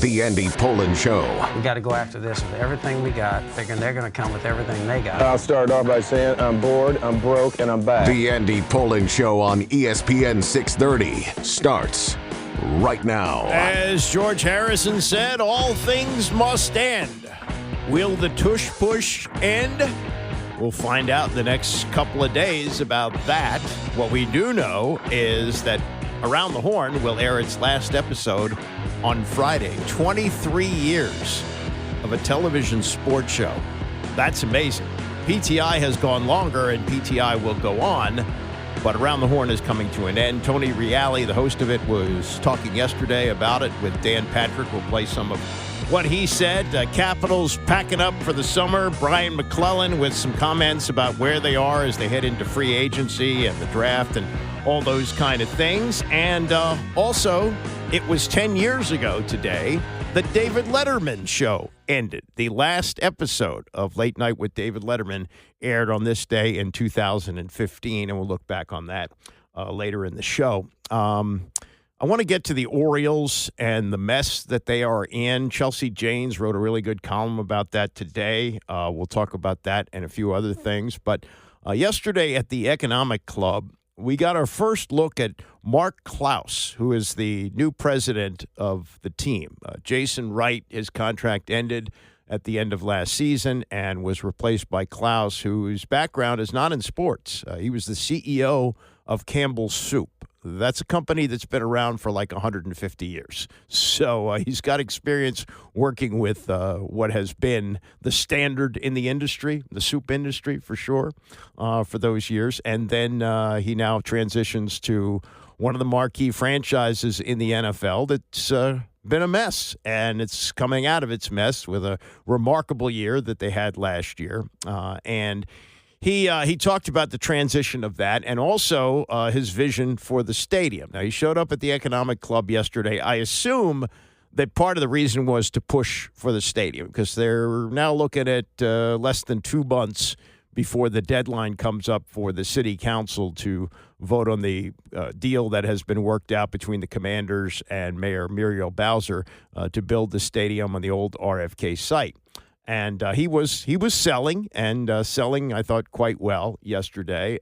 The Andy Pollin Show. We got to go after this with everything we got, figuring they're going to come with everything they got. I'll start off by saying I'm bored, I'm broke, and I'm back. The Andy Pollin Show on ESPN 630 starts right now. As George Harrison said, all things must end. Will the tush push end? We'll find out the next couple of days about that. What we do know is that Around the Horn will air its last episode on Friday. 23 years of a television sports show. That's amazing. PTI has gone longer, and PTI will go on, but Around the Horn is coming to an end. Tony Reale, the host of it, was talking yesterday about it with Dan Patrick. We'll play some of what he said. Capitals packing up for the summer. Brian McLelan with some comments about where they are as they head into free agency and the draft and all those kind of things. And also, it was 10 years ago today the David Letterman show ended. The last episode of Late Night with David Letterman aired on this day in 2015, and we'll look back on that later in the show. I want to get to the Orioles and the mess that they are in. Chelsea Janes wrote a really good column about that today. We'll talk about that and a few other things. But yesterday at the Economic Club, we got our first look at Mark Clouse, who is the new president of the team. Jason Wright, his contract ended at the end of last season and was replaced by Clouse, whose background is not in sports. He was the CEO of Campbell's Soup. That's a company that's been around for like 150 years. So he's got experience working with what has been the standard in the industry, the soup industry for sure, for those years. And then he now transitions to one of the marquee franchises in the NFL that's been a mess. And it's coming out of its mess with a remarkable year that they had last year. And He talked about the transition of that and also his vision for the stadium. Now, he showed up at the Economic Club yesterday. I assume that part of the reason was to push for the stadium because they're now looking at less than 2 months before the deadline comes up for the city council to vote on the deal that has been worked out between the Commanders and Mayor Muriel Bowser to build the stadium on the old RFK site. And he was selling, I thought, quite well yesterday.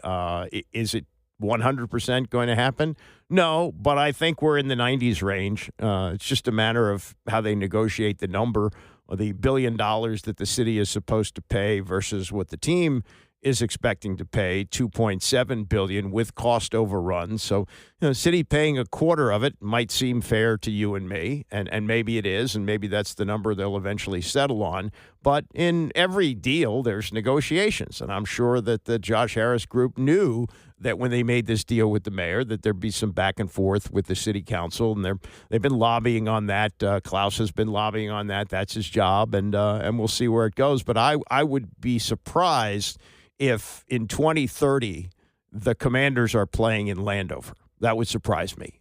Is it 100% going to happen? No, but I think we're in the 90s range. It's just a matter of how they negotiate the number, or the $1 billion that the city is supposed to pay versus what the team is expecting to pay, $2.7 billion with cost overruns. So, city paying a quarter of it might seem fair to you and me, and maybe it is, and maybe that's the number they'll eventually settle on. But in every deal, there's negotiations, and I'm sure that the Josh Harris group knew that when they made this deal with the mayor, that there'd be some back and forth with the city council, and they've been lobbying on that. Clouse has been lobbying on that. That's his job, and we'll see where it goes. But I would be surprised if in 2030 the Commanders are playing in Landover. That would surprise me.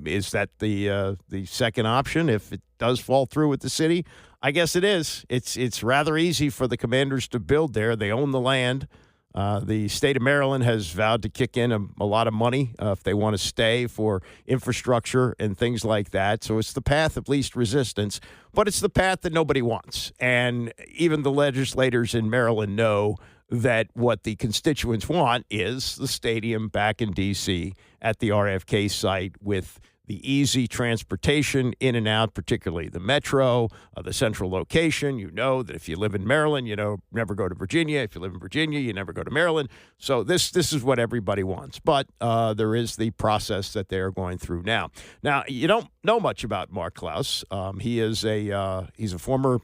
Is that the second option if it does fall through with the city? I guess it is. It's rather easy for the Commanders to build there. They own the land. The state of Maryland has vowed to kick in a lot of money if they want to stay for infrastructure and things like that. So it's the path of least resistance, but it's the path that nobody wants. And even the legislators in Maryland know that what the constituents want is the stadium back in D.C. at the RFK site with the easy transportation in and out, particularly the metro, the central location. You know that if you live in Maryland, never go to Virginia. If you live in Virginia, you never go to Maryland. So this is what everybody wants. But there is the process that they are going through now. Now, you don't know much about Mark Clouse. He's a former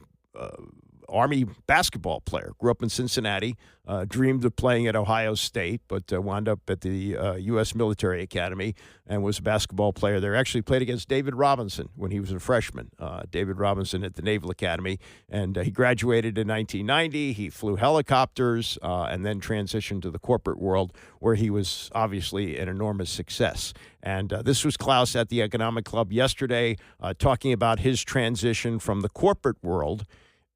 Army basketball player. Grew up in Cincinnati, dreamed of playing at Ohio State, but wound up at the U.S. Military Academy and was a basketball player there. Actually played against David Robinson when he was a freshman. David Robinson at the Naval Academy. And he graduated in 1990. He flew helicopters and then transitioned to the corporate world where he was obviously an enormous success. And this was Clouse at the Economic Club yesterday talking about his transition from the corporate world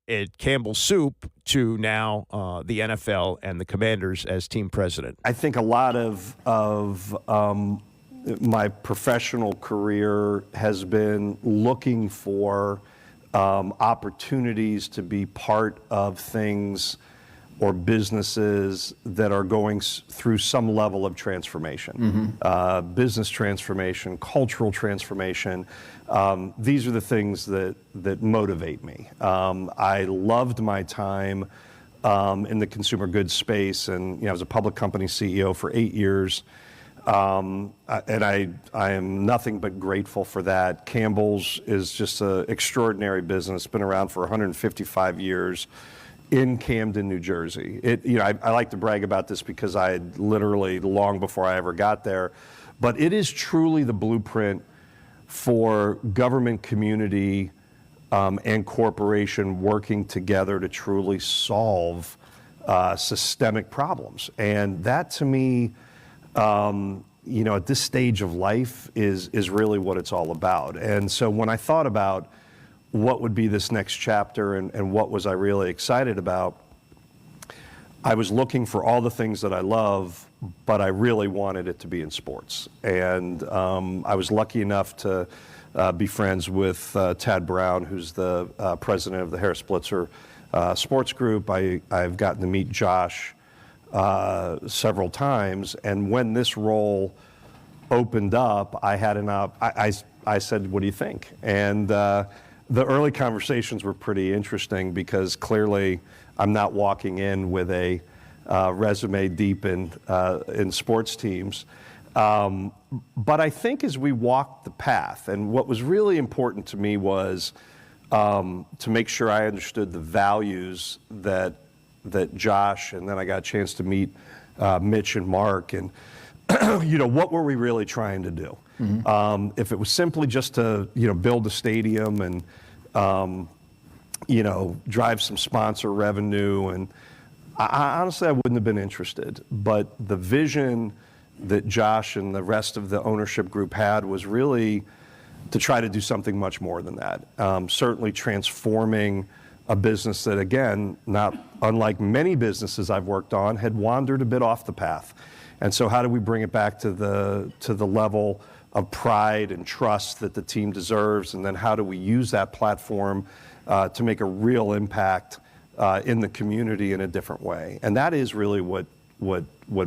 at Campbell's Soup to now the NFL and the Commanders as team president. I think a lot of my professional career has been looking for opportunities to be part of things or businesses that are going through some level of transformation, business transformation, cultural transformation. These are the things that motivate me. I loved my time in the consumer goods space, and I was a public company CEO for 8 years. And I am nothing but grateful for that. Campbell's is just an extraordinary business, been around for 155 years in Camden, New Jersey. I like to brag about this because I had literally, long before I ever got there, but it is truly the blueprint for government, community, and corporation working together to truly solve systemic problems. And that, to me, at this stage of life is really what it's all about. And so when I thought about what would be this next chapter and what was I really excited about, I was looking for all the things that I love, but I really wanted it to be in sports. And I was lucky enough to be friends with Tad Brown, who's the president of the Harris Blitzer Sports Group. I've gotten to meet Josh several times, and when this role opened up, I had I said, "What do you think?" And the early conversations were pretty interesting because clearly I'm not walking in with a resume deep in sports teams. But I think as we walked the path, and what was really important to me was to make sure I understood the values that Josh, and then I got a chance to meet Mitch and Mark, and what were we really trying to do? If it was simply just to build a stadium and drive some sponsor revenue, and honestly I wouldn't have been interested. But the vision that Josh and the rest of the ownership group had was really to try to do something much more than that. Certainly transforming a business that, again, not unlike many businesses I've worked on, had wandered a bit off the path. And so how do we bring it back to the level of pride and trust that the team deserves, and then how do we use that platform to make a real impact in the community in a different way? And that is really what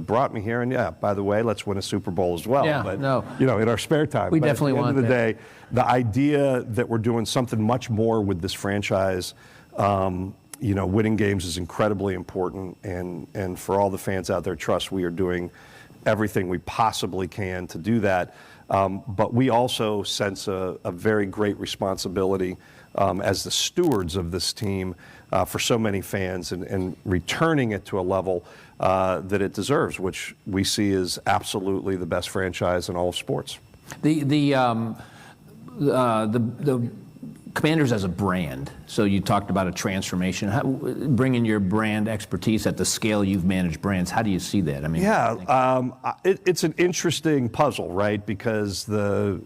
brought me here. And yeah, by the way, let's win a Super Bowl as well. Yeah, but no. In our spare time. We but definitely want at the end that. of the day, the idea that we're doing something much more with this franchise, winning games is incredibly important, and for all the fans out there, trust we are doing everything we possibly can to do that. But we also sense a very great responsibility as the stewards of this team for so many fans, and returning it to a level that it deserves, which we see as absolutely the best franchise in all of sports. The Commanders as a brand, so you talked about a transformation. Bringing your brand expertise at the scale you've managed brands, how do you see that? I mean, it's an interesting puzzle, right? Because there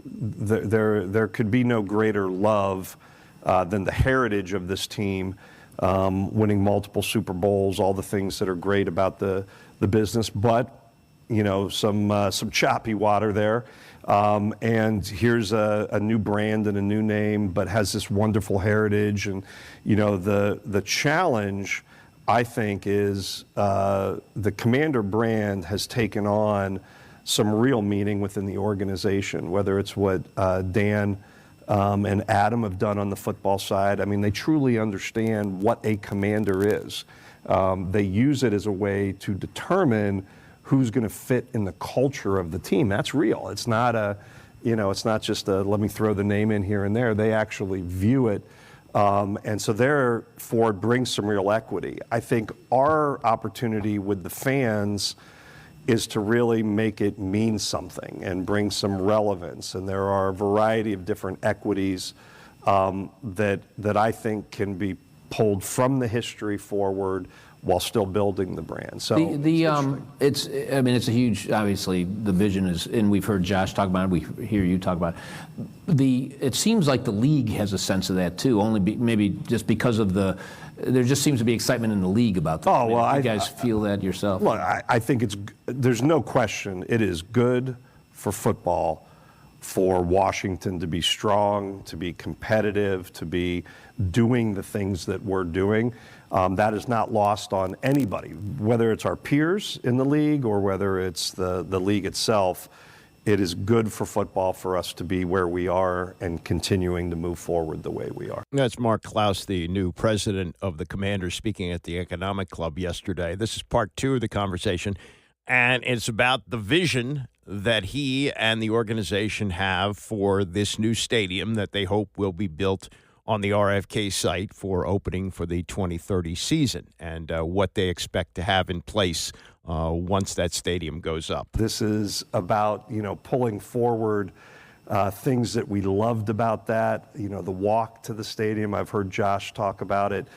could be no greater love than the heritage of this team, winning multiple Super Bowls, all the things that are great about the business, but some choppy water there. And here's a new brand and a new name, but has this wonderful heritage. And the challenge, I think, is the Commander brand has taken on some real meaning within the organization, whether it's what Dan and Adam have done on the football side. I mean, they truly understand what a Commander is. They use it as a way to determine who's going to fit in the culture of the team. That's real. It's not it's not just let me throw the name in here and there. They actually view it. And so therefore it brings some real equity. I think our opportunity with the fans is to really make it mean something and bring some relevance. And there are a variety of different equities that I think can be pulled from the history forward while still building the brand. So it's a huge, obviously the vision is, and we've heard Josh talk about it, we hear you talk about it. It seems like the league has a sense of that too, maybe just because of there just seems to be excitement in the league about that. You guys feel that yourself? Look, I think there's no question it is good for football, for Washington to be strong, to be competitive, to be doing the things that we're doing. That is not lost on anybody, whether it's our peers in the league or whether it's the league itself. It is good for football for us to be where we are and continuing to move forward the way we are. That's Mark Clouse, the new president of the Commanders, speaking at the Economic Club yesterday. This is part 2 of the conversation, and it's about the vision that he and the organization have for this new stadium that they hope will be built on the RFK site for opening for the 2030 season, and what they expect to have in place once that stadium goes up. This is about, pulling forward things that we loved about that. The walk to the stadium. I've heard Josh talk about it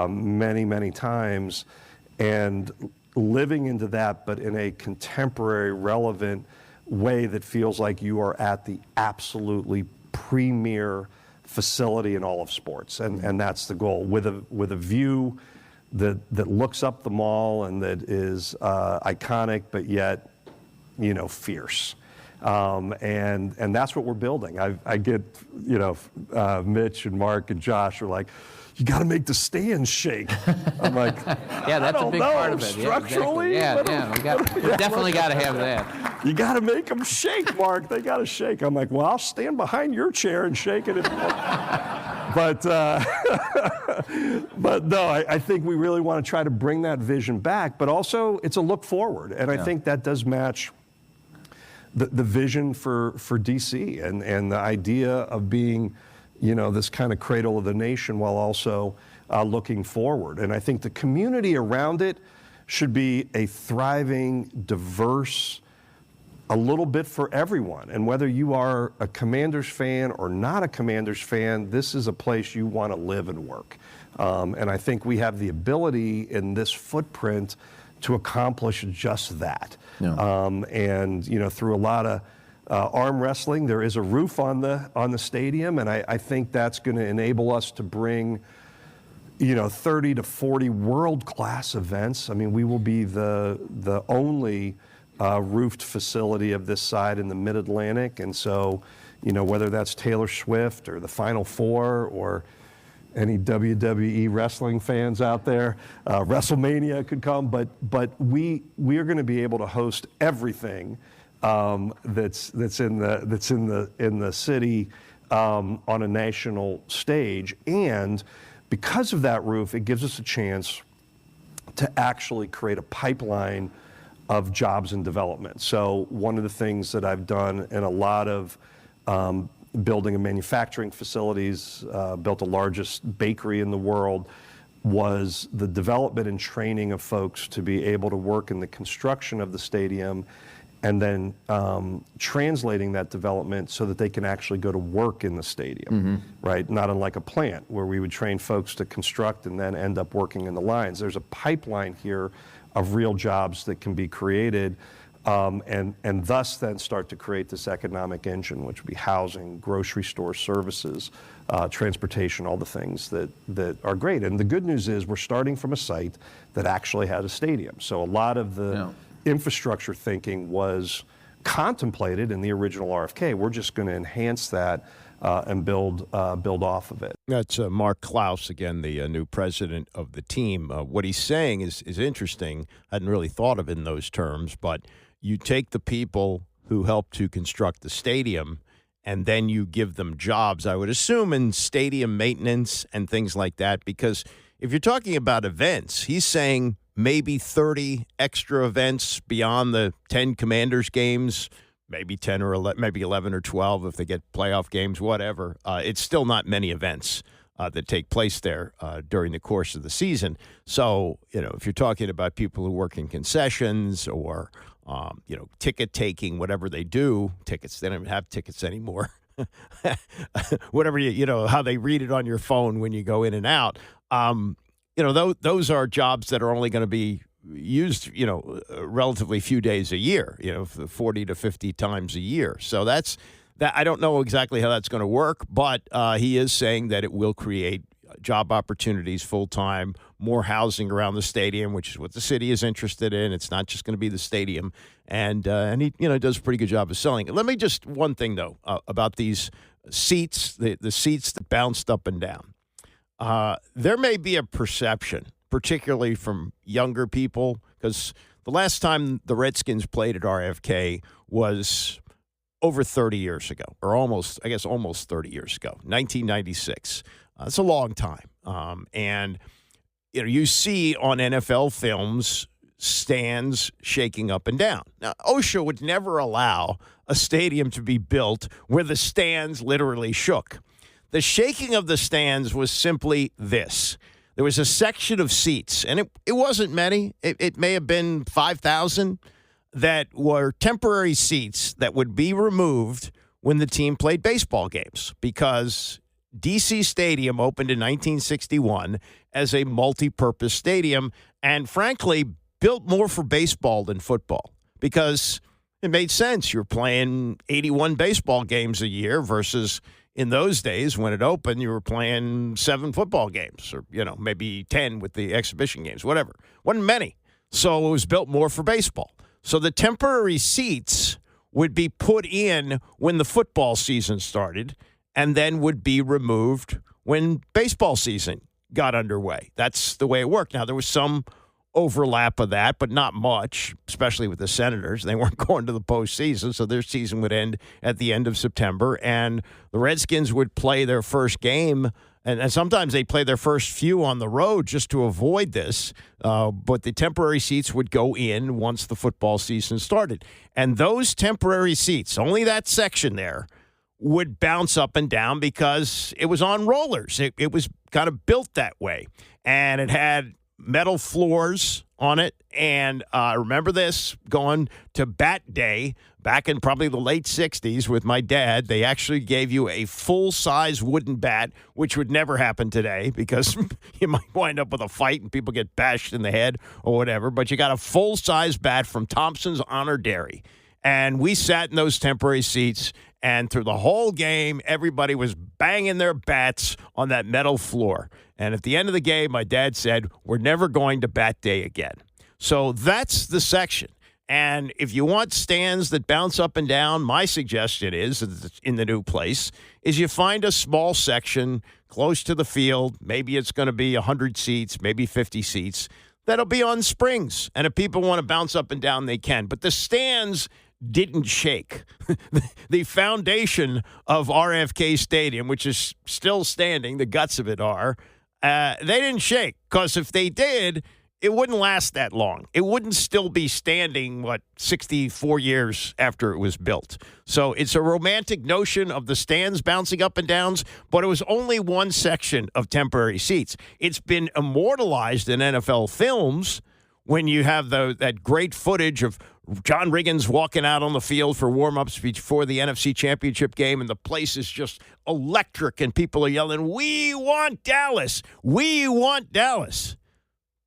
many, many times, and living into that, but in a contemporary, relevant way that feels like you are at the absolutely premier facility in all of sports, and that's the goal, with a view that looks up the mall and that is iconic, but yet fierce, and that's what we're building. I get Mitch and Mark and Josh are like, you got to make the stands shake. I'm like, yeah, that's a big part of it. Structurally, we definitely got to have that. You got to make them shake, Mark. They got to shake. I'm like, well, I'll stand behind your chair and shake it. But no, I think we really want to try to bring that vision back. But also, it's a look forward, and I think that does match the vision for DC and the idea of being, this kind of cradle of the nation while also looking forward. And I think the community around it should be a thriving, diverse, a little bit for everyone. And whether you are a Commanders fan or not a Commanders fan, this is a place you want to live and work. And I think we have the ability in this footprint to accomplish just that. Yeah. And through a lot of arm wrestling, there is a roof on the stadium, and I think that's going to enable us to bring 30 to 40 world-class events. I mean, we will be the only roofed facility of this side in the Mid-Atlantic, and so whether that's Taylor Swift or the Final Four or any WWE wrestling fans out there, WrestleMania could come, but we are going to be able to host everything that's in the city on a national stage. And because of that roof, it gives us a chance to actually create a pipeline of jobs and development. So one of the things that I've done in a lot of building and manufacturing facilities, built the largest bakery in the world, was the development and training of folks to be able to work in the construction of the stadium, and then translating that development so that they can actually go to work in the stadium, right? Not unlike a plant where we would train folks to construct and then end up working in the lines. There's a pipeline here of real jobs that can be created, and thus then start to create this economic engine, which would be housing, grocery store services, transportation, all the things that are great. And the good news is we're starting from a site that actually had a stadium. So a lot of the infrastructure thinking was contemplated in the original RFK. We're just going to enhance that and build off of it. That's Mark Clouse, again, the new president of the team. What he's saying is interesting. I hadn't really thought of it in those terms, but you take the people who helped to construct the stadium and then you give them jobs, I would assume, in stadium maintenance and things like that, because if you're talking about events, he's saying maybe 30 extra events beyond the 10 Commanders games, maybe 10 or 11, maybe 11 or 12 if they get playoff games, whatever. It's still not many events that take place there during the course of the season. So, if you're talking about people who work in concessions or, ticket taking, whatever they do, tickets, they don't even have tickets anymore. Whatever, how they read it on your phone when you go in and out. Those are jobs that are only going to be used, relatively few days a year, 40 to 50 times a year. So that's that. I don't know exactly how that's going to work, but he is saying that it will create job opportunities full-time, more housing around the stadium, which is what the city is interested in. It's not just going to be the stadium. And he does a pretty good job of selling it. Let me just, one thing, though, about these seats, the seats that bounced up and down. There may be a perception, particularly from younger people, because the last time the Redskins played at RFK was over 30 years ago, or almost 30 years ago, 1996. It's a long time. And you see on NFL films stands shaking up and down. Now, OSHA would never allow a stadium to be built where the stands literally shook. The shaking of the stands was simply this. There was a section of seats, and it wasn't many. It may have been 5,000 that were temporary seats that would be removed when the team played baseball games, because DC Stadium opened in 1961 as a multi-purpose stadium and, frankly, built more for baseball than football, because it made sense. You're playing 81 baseball games a year versus in those days when it opened, you were playing 7 football games, or, maybe 10 with the exhibition games, whatever. Wasn't many. So it was built more for baseball. So the temporary seats would be put in when the football season started and then would be removed when baseball season got underway. That's the way it worked. Now, there was some overlap of that, but not much, especially with the Senators. They weren't going to the postseason, so their season would end at the end of September, and the Redskins would play their first game, and sometimes they play their first few on the road just to avoid this, but the temporary seats would go in once the football season started. And those temporary seats, only that section there, would bounce up and down because it was on rollers. It was kind of built that way, and it had metal floors on it. And I remember this going to bat day back in probably the late 60s with my dad. They actually gave you a full-size wooden bat, which would never happen today because you might wind up with a fight and people get bashed in the head or whatever. But you got a full-size bat from Thompson's Honor Dairy. And we sat in those temporary seats, and through the whole game, everybody was banging their bats on that metal floor. And at the end of the game, my dad said, "We're never going to bat day again." So that's the section. And if you want stands that bounce up and down, my suggestion is, in the new place, is you find a small section close to the field. Maybe it's going to be 100 seats, maybe 50 seats. That'll be on springs. And if people want to bounce up and down, they can. But the stands didn't shake. The foundation of RFK Stadium, which is still standing, the guts of it are, they didn't shake, because if they did, it wouldn't last that long. It wouldn't still be standing, 64 years after it was built. So it's a romantic notion of the stands bouncing up and downs, but it was only one section of temporary seats. It's been immortalized in NFL films when you have that great footage of John Riggins walking out on the field for warm-ups before the NFC Championship game, and the place is just electric, and people are yelling, "We want Dallas! We want Dallas!"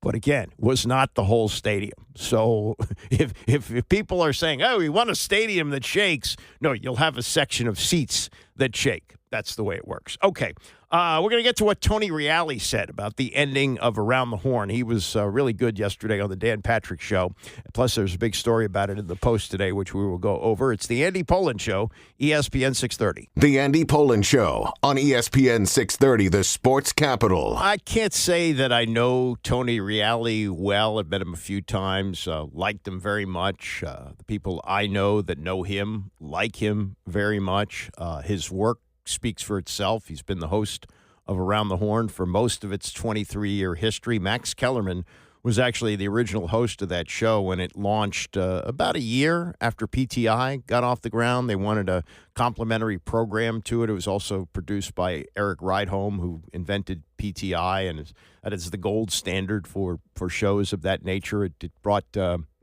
But again, was not the whole stadium. So if people are saying, "Oh, we want a stadium that shakes," no, you'll have a section of seats that shake. That's the way it works. Okay, we're going to get to what Tony Reale said about the ending of Around the Horn. He was really good yesterday on the Dan Patrick Show. Plus, there's a big story about it in the Post today, which we will go over. It's the Andy Pollin Show, ESPN 630. The Andy Pollin Show on ESPN 630, the sports capital. I can't say that I know Tony Reale well. I've met him a few times, liked him very much. The people I know that know him like him very much. His work speaks for itself. He's been the host of Around the Horn for most of its 23-year history. Max Kellerman was actually the original host of that show when it launched about a year after PTI got off the ground. They wanted a complimentary program to it. It was also produced by Eric Rydholm, who invented PTI, and that is the gold standard for shows of that nature. It brought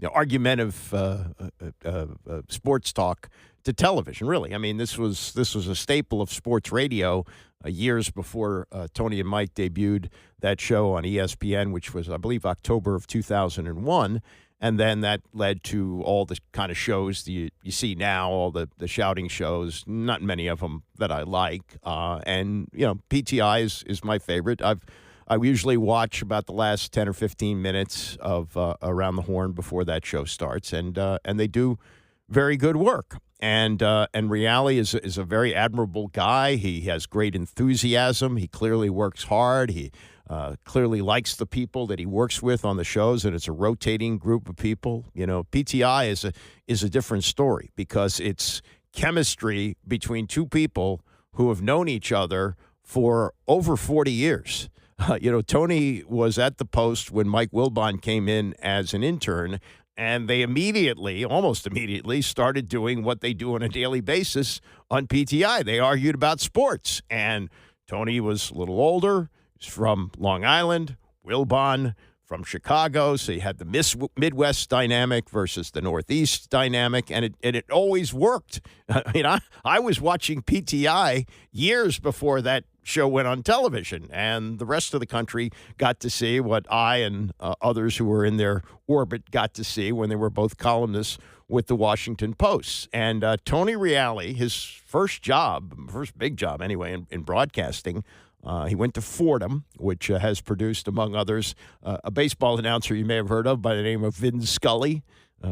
argumentative sports talk to television, really. I mean, this was a staple of sports radio years before Tony and Mike debuted that show on ESPN, which was, I believe, October of 2001. And then that led to all the kind of shows that you see now, all the shouting shows, not many of them that I like. And, PTI is my favorite. I usually watch about the last 10 or 15 minutes of Around the Horn before that show starts, and they do very good work. And Reale is a very admirable guy. He has great enthusiasm. He clearly works hard. He clearly likes the people that he works with on the shows, and it's a rotating group of people. PTI is a different story because it's chemistry between two people who have known each other for over 40 years. Tony was at the Post when Mike Wilbon came in as an intern, and they almost immediately, started doing what they do on a daily basis on PTI. They argued about sports, and Tony was a little older. He's from Long Island. Wilbon from Chicago, so you had the Midwest dynamic versus the Northeast dynamic, and it always worked. I was watching PTI years before that show went on television, and the rest of the country got to see what I and others who were in their orbit got to see when they were both columnists with the Washington Post. And Tony Reale, his first big job anyway, in broadcasting, he went to Fordham, which has produced, among others, a baseball announcer you may have heard of by the name of Vin Scully.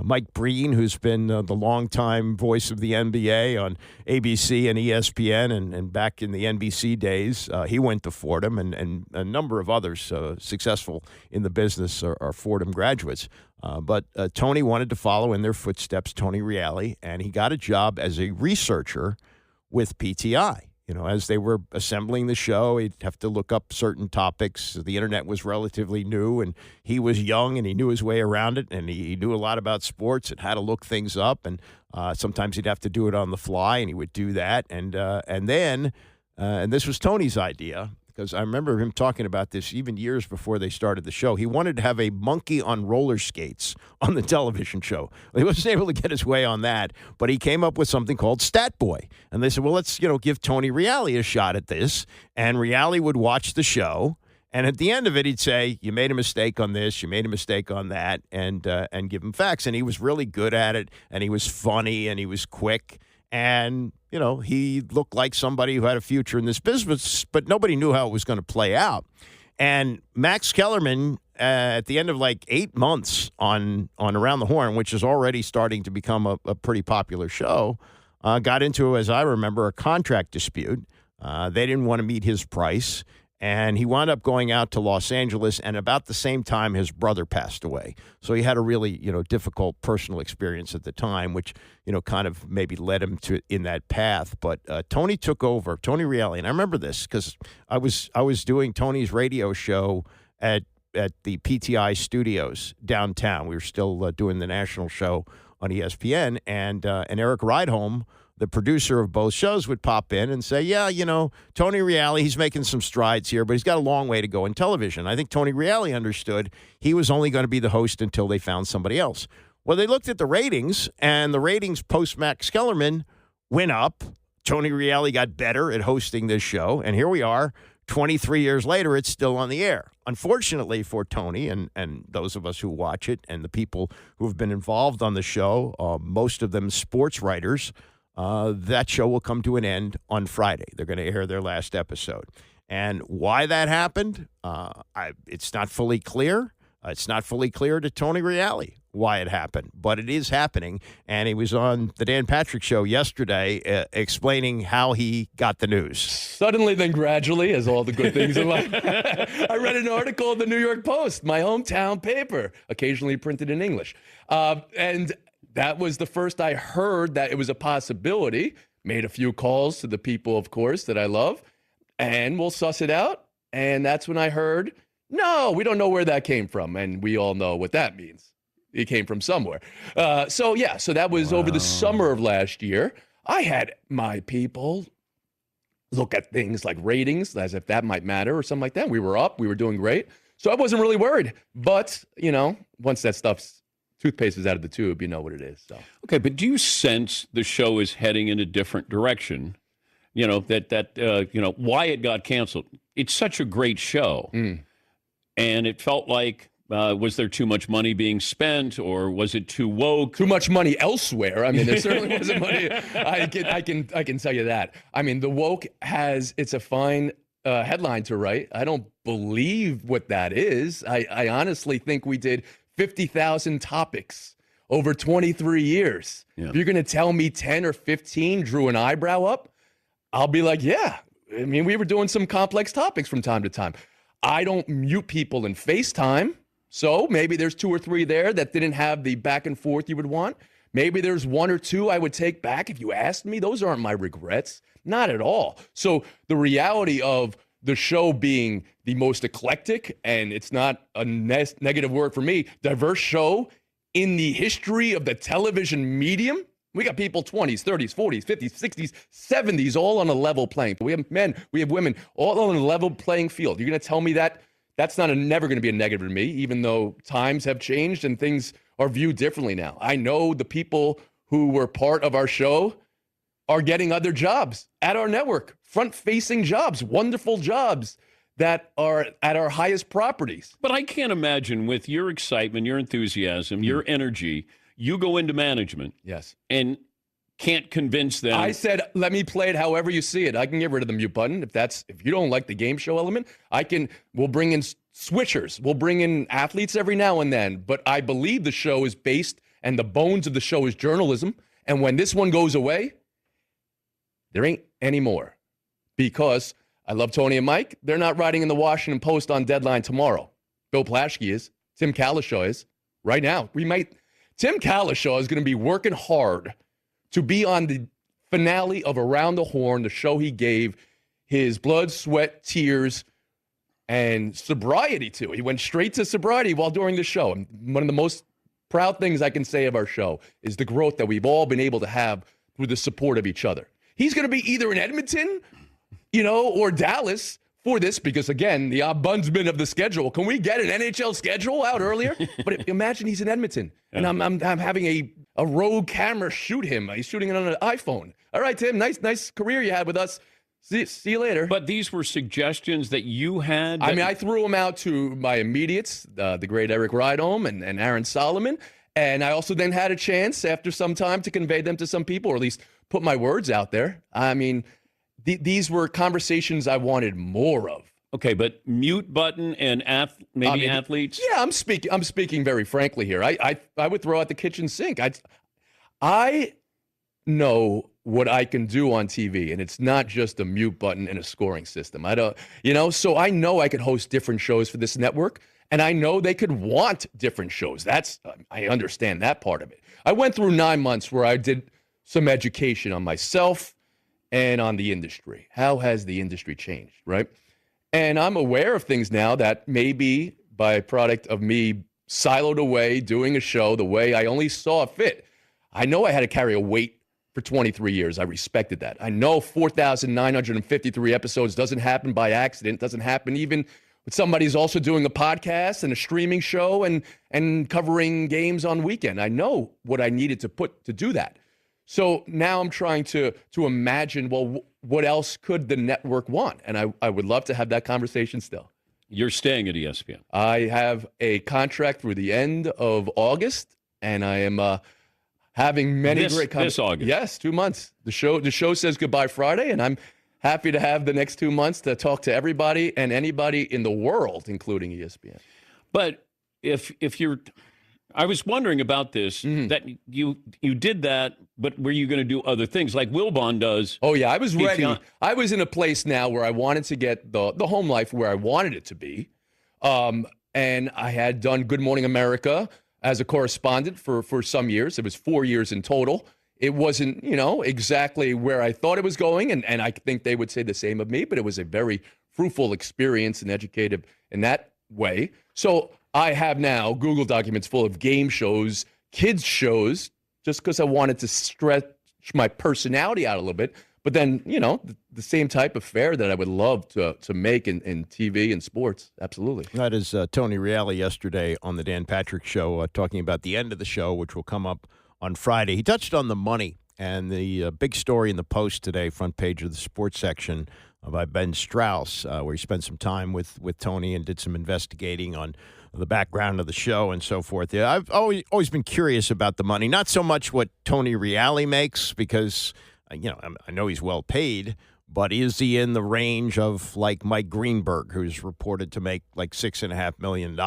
Mike Breen, who's been the longtime voice of the NBA on ABC and ESPN and back in the NBC days, he went to Fordham, and a number of others successful in the business are Fordham graduates. But Tony wanted to follow in their footsteps, Tony Reale, and he got a job as a researcher with PTI. As they were assembling the show, he'd have to look up certain topics. The internet was relatively new, and he was young, and he knew his way around it, and he knew a lot about sports and how to look things up. And sometimes he'd have to do it on the fly, and he would do that. And this was Tony's idea, because I remember him talking about this even years before they started the show. He wanted to have a monkey on roller skates on the television show. He wasn't able to get his way on that, but he came up with something called Stat Boy. And they said, well, let's give Tony Reale a shot at this. And Reale would watch the show, and at the end of it, he'd say, you made a mistake on this, you made a mistake on that, and give him facts. And he was really good at it, and he was funny, and he was quick. And, he looked like somebody who had a future in this business, but nobody knew how it was going to play out. And Max Kellerman, at the end of 8 months on Around the Horn, which is already starting to become a pretty popular show, got into, as I remember, a contract dispute. They didn't want to meet his price. And he wound up going out to Los Angeles, and about the same time, his brother passed away. So he had a really, difficult personal experience at the time, which, kind of maybe led him in that path. But Tony took over, Tony Reale, and I remember this because I was doing Tony's radio show at the PTI studios downtown. We were still doing the national show on ESPN, and Eric Rydholm, the producer of both shows, would pop in and say, Tony Reale, he's making some strides here, but he's got a long way to go in television. I think Tony Reale understood he was only going to be the host until they found somebody else. Well, they looked at the ratings, and the ratings post-Max Kellerman went up. Tony Reale got better at hosting this show, and here we are, 23 years later, it's still on the air. Unfortunately for Tony and those of us who watch it and the people who have been involved on the show, most of them sports writers, that show will come to an end on Friday. They're going to air their last episode. And why that happened, it's not fully clear. It's not fully clear to Tony Reale why it happened, but it is happening. And he was on the Dan Patrick Show yesterday explaining how he got the news. Suddenly, then gradually, as all the good things in life, I read an article in the New York Post, my hometown paper, occasionally printed in English. And that was the first I heard that it was a possibility. Made a few calls to the people, of course, that I love, and we'll suss it out. And that's when I heard, no, we don't know where that came from. And we all know what that means. It came from somewhere. So that was over the summer of last year. I had my people look at things like ratings, as if that might matter or something like that. We were up. We were doing great. So I wasn't really worried. But, once that stuff's toothpaste is out of the tube, you know what it is. So. Okay, but do you sense the show is heading in a different direction? Why it got canceled. It's such a great show. And it felt like Was there too much money being spent, or was it too woke? Too much money elsewhere. I mean, there certainly wasn't money. I can tell you that. I mean, the woke it's a fine headline to write. I don't believe what that is. I honestly think we did 50,000 topics over 23 years. Yeah. If you're going to tell me 10 or 15 drew an eyebrow up, I'll be like, yeah. I mean, we were doing some complex topics from time to time. I don't mute people in FaceTime. So maybe there's 2 or 3 there that didn't have the back and forth you would want. Maybe there's 1 or 2 I would take back if you asked me. Those aren't my regrets. Not at all. So the reality of the show being the most eclectic, and it's not a negative word for me, diverse show in the history of the television medium. We got people 20s, 30s, 40s, 50s, 60s, 70s, all on a level playing field. We have men, we have women, all on a level playing field. You're going to tell me that that's never going to be a negative to me, even though times have changed and things are viewed differently now. I know the people who were part of our show are getting other jobs at our network, front-facing jobs, wonderful jobs that are at our highest properties. But I can't imagine, with your excitement, your enthusiasm, your energy, you go into management. Yes. And can't convince them. I said, let me play it however you see it. I can get rid of the mute button. If you don't like the game show element, we'll bring in switchers. We'll bring in athletes every now and then. But I believe the show is based, and the bones of the show is journalism. And when this one goes away, there ain't any more. Because I love Tony and Mike. They're not writing in the Washington Post on deadline tomorrow. Bill Plaschke is. Tim Kalishaw is. Right now. Tim Kalishaw is going to be working hard to be on the finale of Around the Horn, the show he gave his blood, sweat, tears, and sobriety to. He went straight to sobriety while doing the show. And one of the most proud things I can say of our show is the growth that we've all been able to have through the support of each other. He's going to be either in Edmonton, or Dallas for this, because, again, the ombudsman of the schedule. Can we get an NHL schedule out earlier? But imagine he's in Edmonton, and I'm having a rogue camera shoot him. He's shooting it on an iPhone. All right, Tim, nice career you had with us. See you later. But these were suggestions that you had? I threw them out to my immediates, the great Eric Rydholm and Aaron Solomon, and I also then had a chance after some time to convey them to some people, or at least put my words out there. I mean, these were conversations I wanted more of. Okay, but mute button and athletes? Yeah, I'm speaking very frankly here. I would throw out the kitchen sink. I know what I can do on TV, and it's not just a mute button and a scoring system. So I know I could host different shows for this network, and I know they could want different shows. I understand that part of it. I went through 9 months where I did some education on myself and on the industry. How has the industry changed, right? And I'm aware of things now that may be by product of me siloed away doing a show the way I only saw fit. I know I had to carry a weight for 23 years. I respected that. I know 4,953 episodes doesn't happen by accident, doesn't happen even with somebody who's also doing a podcast and a streaming show and covering games on weekend. I know what I needed to do that. So now I'm trying to imagine, well, what else could the network want? And I would love to have that conversation still. You're staying at ESPN. I have a contract through the end of August, and I am having many great conversations. This August? Yes, 2 months. The show says goodbye Friday, and I'm happy to have the next 2 months to talk to everybody and anybody in the world, including ESPN. But if you're... I was wondering about this, that you did that, but were you going to do other things like Wilbon does? Oh, yeah, I was ready. I was in a place now where I wanted to get the home life where I wanted it to be. And I had done Good Morning America as a correspondent for some years. It was 4 years in total. It wasn't, exactly where I thought it was going, and I think they would say the same of me, but it was a very fruitful experience and educative in that way. So I have now Google documents full of game shows, kids shows, just because I wanted to stretch my personality out a little bit. But then, the same type of fare that I would love to make in TV and sports. Absolutely. That is Tony Reale yesterday on the Dan Patrick Show talking about the end of the show, which will come up on Friday. He touched on the money and the big story in the Post today, front page of the sports section, by Ben Strauss, where he spent some time with Tony and did some investigating on the background of the show and so forth. Yeah, I've always been curious about the money, not so much what Tony Reale makes, because I know he's well paid, but is he in the range of like Mike Greenberg, who's reported to make like $6.5 million?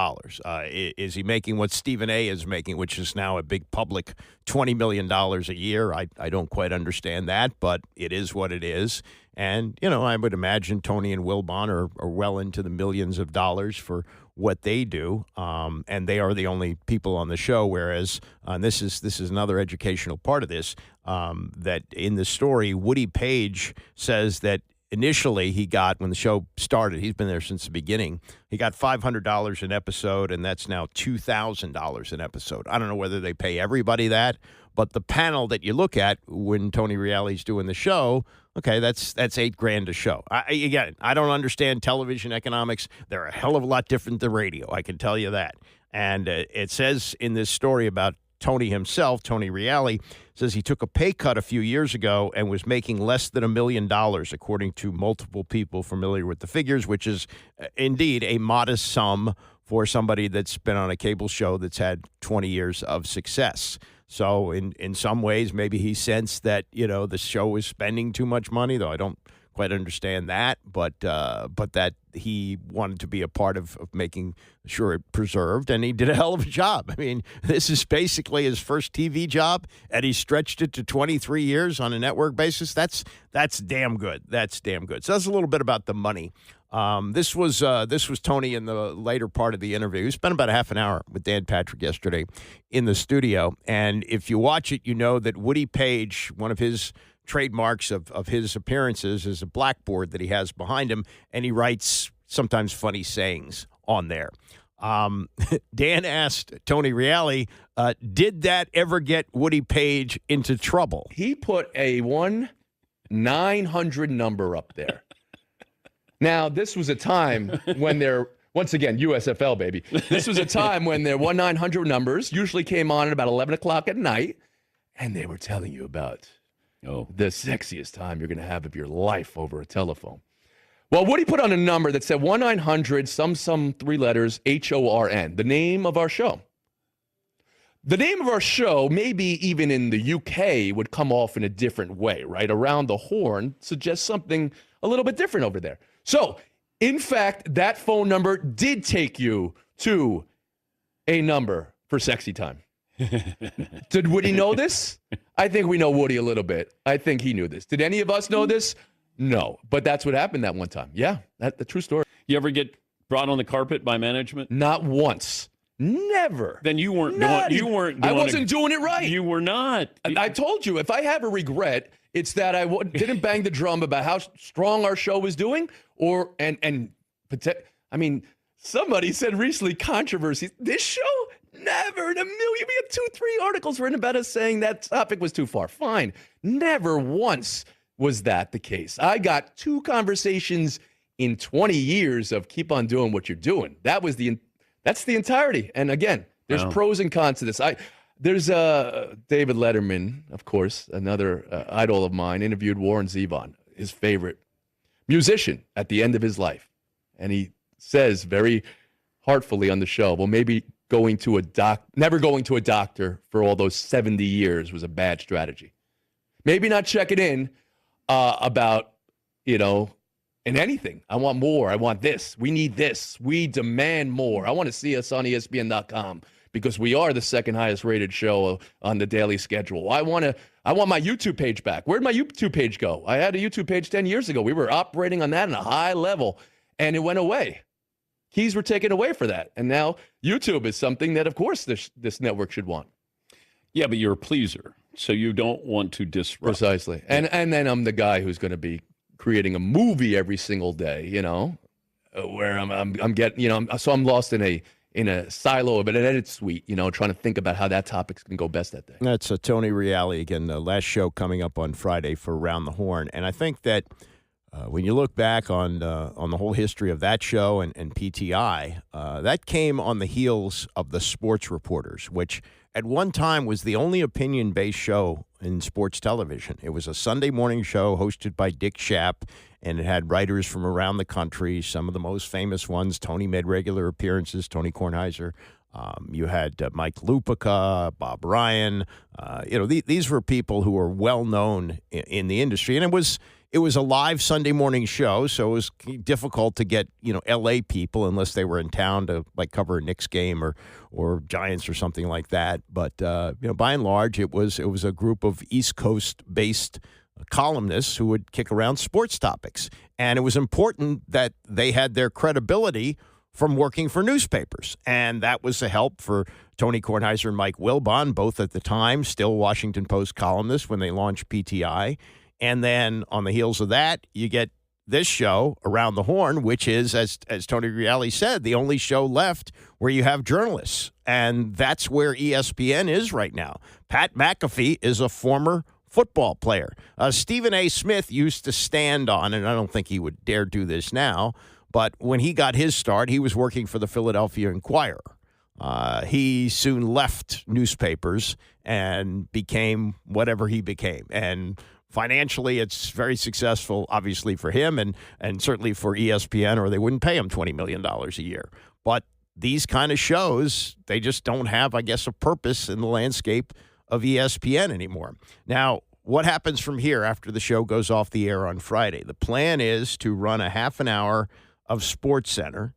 Is he making what Stephen A. is making, which is now a big public $20 million a year? I don't quite understand that, but it is what it is. And, I would imagine Tony and Wilbon are well into the millions of dollars for what they do, and they are the only people on the show, whereas this is another educational part of this, that in the story, Woody Page says that initially he got, when the show started, he's been there since the beginning, he got $500 an episode, and that's now $2,000 an episode. I don't know whether they pay everybody that, but the panel that you look at when Tony Reale's doing the show, okay, that's $8,000 a show. I don't understand television economics. They're a hell of a lot different than radio, I can tell you that. And it says in this story about Tony himself, Tony Reale, says he took a pay cut a few years ago and was making less than $1 million, according to multiple people familiar with the figures, which is indeed a modest sum for somebody that's been on a cable show that's had 20 years of success. So in some ways, maybe he sensed that, the show was spending too much money, though I don't quite understand that, but that he wanted to be a part of making sure it preserved, and he did a hell of a job. I mean, this is basically his first TV job, and he stretched it to 23 years on a network basis. That's damn good. That's damn good. So that's a little bit about the money. This was Tony in the later part of the interview. We spent about a half an hour with Dan Patrick yesterday in the studio, and if you watch it, you know that Woody Page, one of his trademarks of his appearances is a blackboard that he has behind him, and he writes sometimes funny sayings on there. Dan asked Tony Reale, did that ever get Woody Page into trouble? He put a 1-900 number up there. Now, this was a time when once again, USFL, baby. This was a time when their 1-900 numbers usually came on at about 11 o'clock at night, and they were telling you about the sexiest time you're going to have of your life over a telephone. Well, Woody put on a number that said 1-900, some 3 letters, HORN, the name of our show. The name of our show, maybe even in the UK, would come off in a different way, right? Around the horn suggests something a little bit different over there. So, in fact, that phone number did take you to a number for sexy time. Did Woody know this? I think we know Woody a little bit. I think he knew this. Did any of us know this? No. But that's what happened that one time. Yeah, that's the true story. You ever get brought on the carpet by management? Not once. Never. Then you weren't doing I wasn't doing it right. You were not. I told you, if I have a regret, it's that I didn't bang the drum about how strong our show was doing, somebody said recently, controversy. This show? Never in a million. We had 2-3 articles written about us saying that topic was too far. Fine. Never once was that the case. I got 2 conversations in 20 years of keep on doing what you're doing. That's the entirety. And again, there's pros and cons to this. There's David Letterman, of course, another idol of mine, interviewed Warren Zevon, his favorite musician, at the end of his life. And he says very heartfully on the show, well, maybe never going to a doctor for all those 70 years was a bad strategy. Maybe not checking in about, in anything. I want more. I want this. We need this. We demand more. I want to see us on ESPN.com because we are the second highest rated show on the daily schedule. I want my YouTube page back. Where'd my YouTube page go? I had a YouTube page 10 years ago. We were operating on that on a high level, and it went away. Keys were taken away for that. And now YouTube is something that, of course, this network should want. Yeah, but you're a pleaser, so you don't want to disrupt. Precisely. And then I'm the guy who's going to be creating a movie every single day, where I'm getting, so I'm lost in a silo of an edit suite, trying to think about how that topic can go best that day. That's Tony Reale again, the last show coming up on Friday for Around the Horn. And I think that when you look back on the whole history of that show and PTI, that came on the heels of the Sports Reporters, which at one time was the only opinion-based show in sports television. It was a Sunday morning show hosted by Dick Schaap, and it had writers from around the country, some of the most famous ones. Tony made regular appearances, Tony Kornheiser. You had Mike Lupica, Bob Ryan. These were people who were well-known in the industry. And it was a live Sunday morning show, so it was difficult to get, L.A. people unless they were in town to, cover a Knicks game or Giants or something like that. But, by and large, it was a group of East Coast-based columnists who would kick around sports topics. And it was important that they had their credibility from working for newspapers. And that was a help for Tony Kornheiser and Mike Wilbon, both at the time still Washington Post columnists when they launched PTI. And then on the heels of that, you get this show, Around the Horn, which is, as Tony Reale said, the only show left where you have journalists. And that's where ESPN is right now. Pat McAfee is a former football player. Stephen A. Smith used to stand on, and I don't think he would dare do this now, but when he got his start, he was working for the Philadelphia Inquirer. He soon left newspapers and became whatever he became. And financially, it's very successful, obviously, for him and certainly for ESPN, or they wouldn't pay him $20 million a year. But these kind of shows, they just don't have, I guess, a purpose in the landscape of ESPN anymore. Now, what happens from here after the show goes off the air on Friday? The plan is to run a half an hour of Sports Center,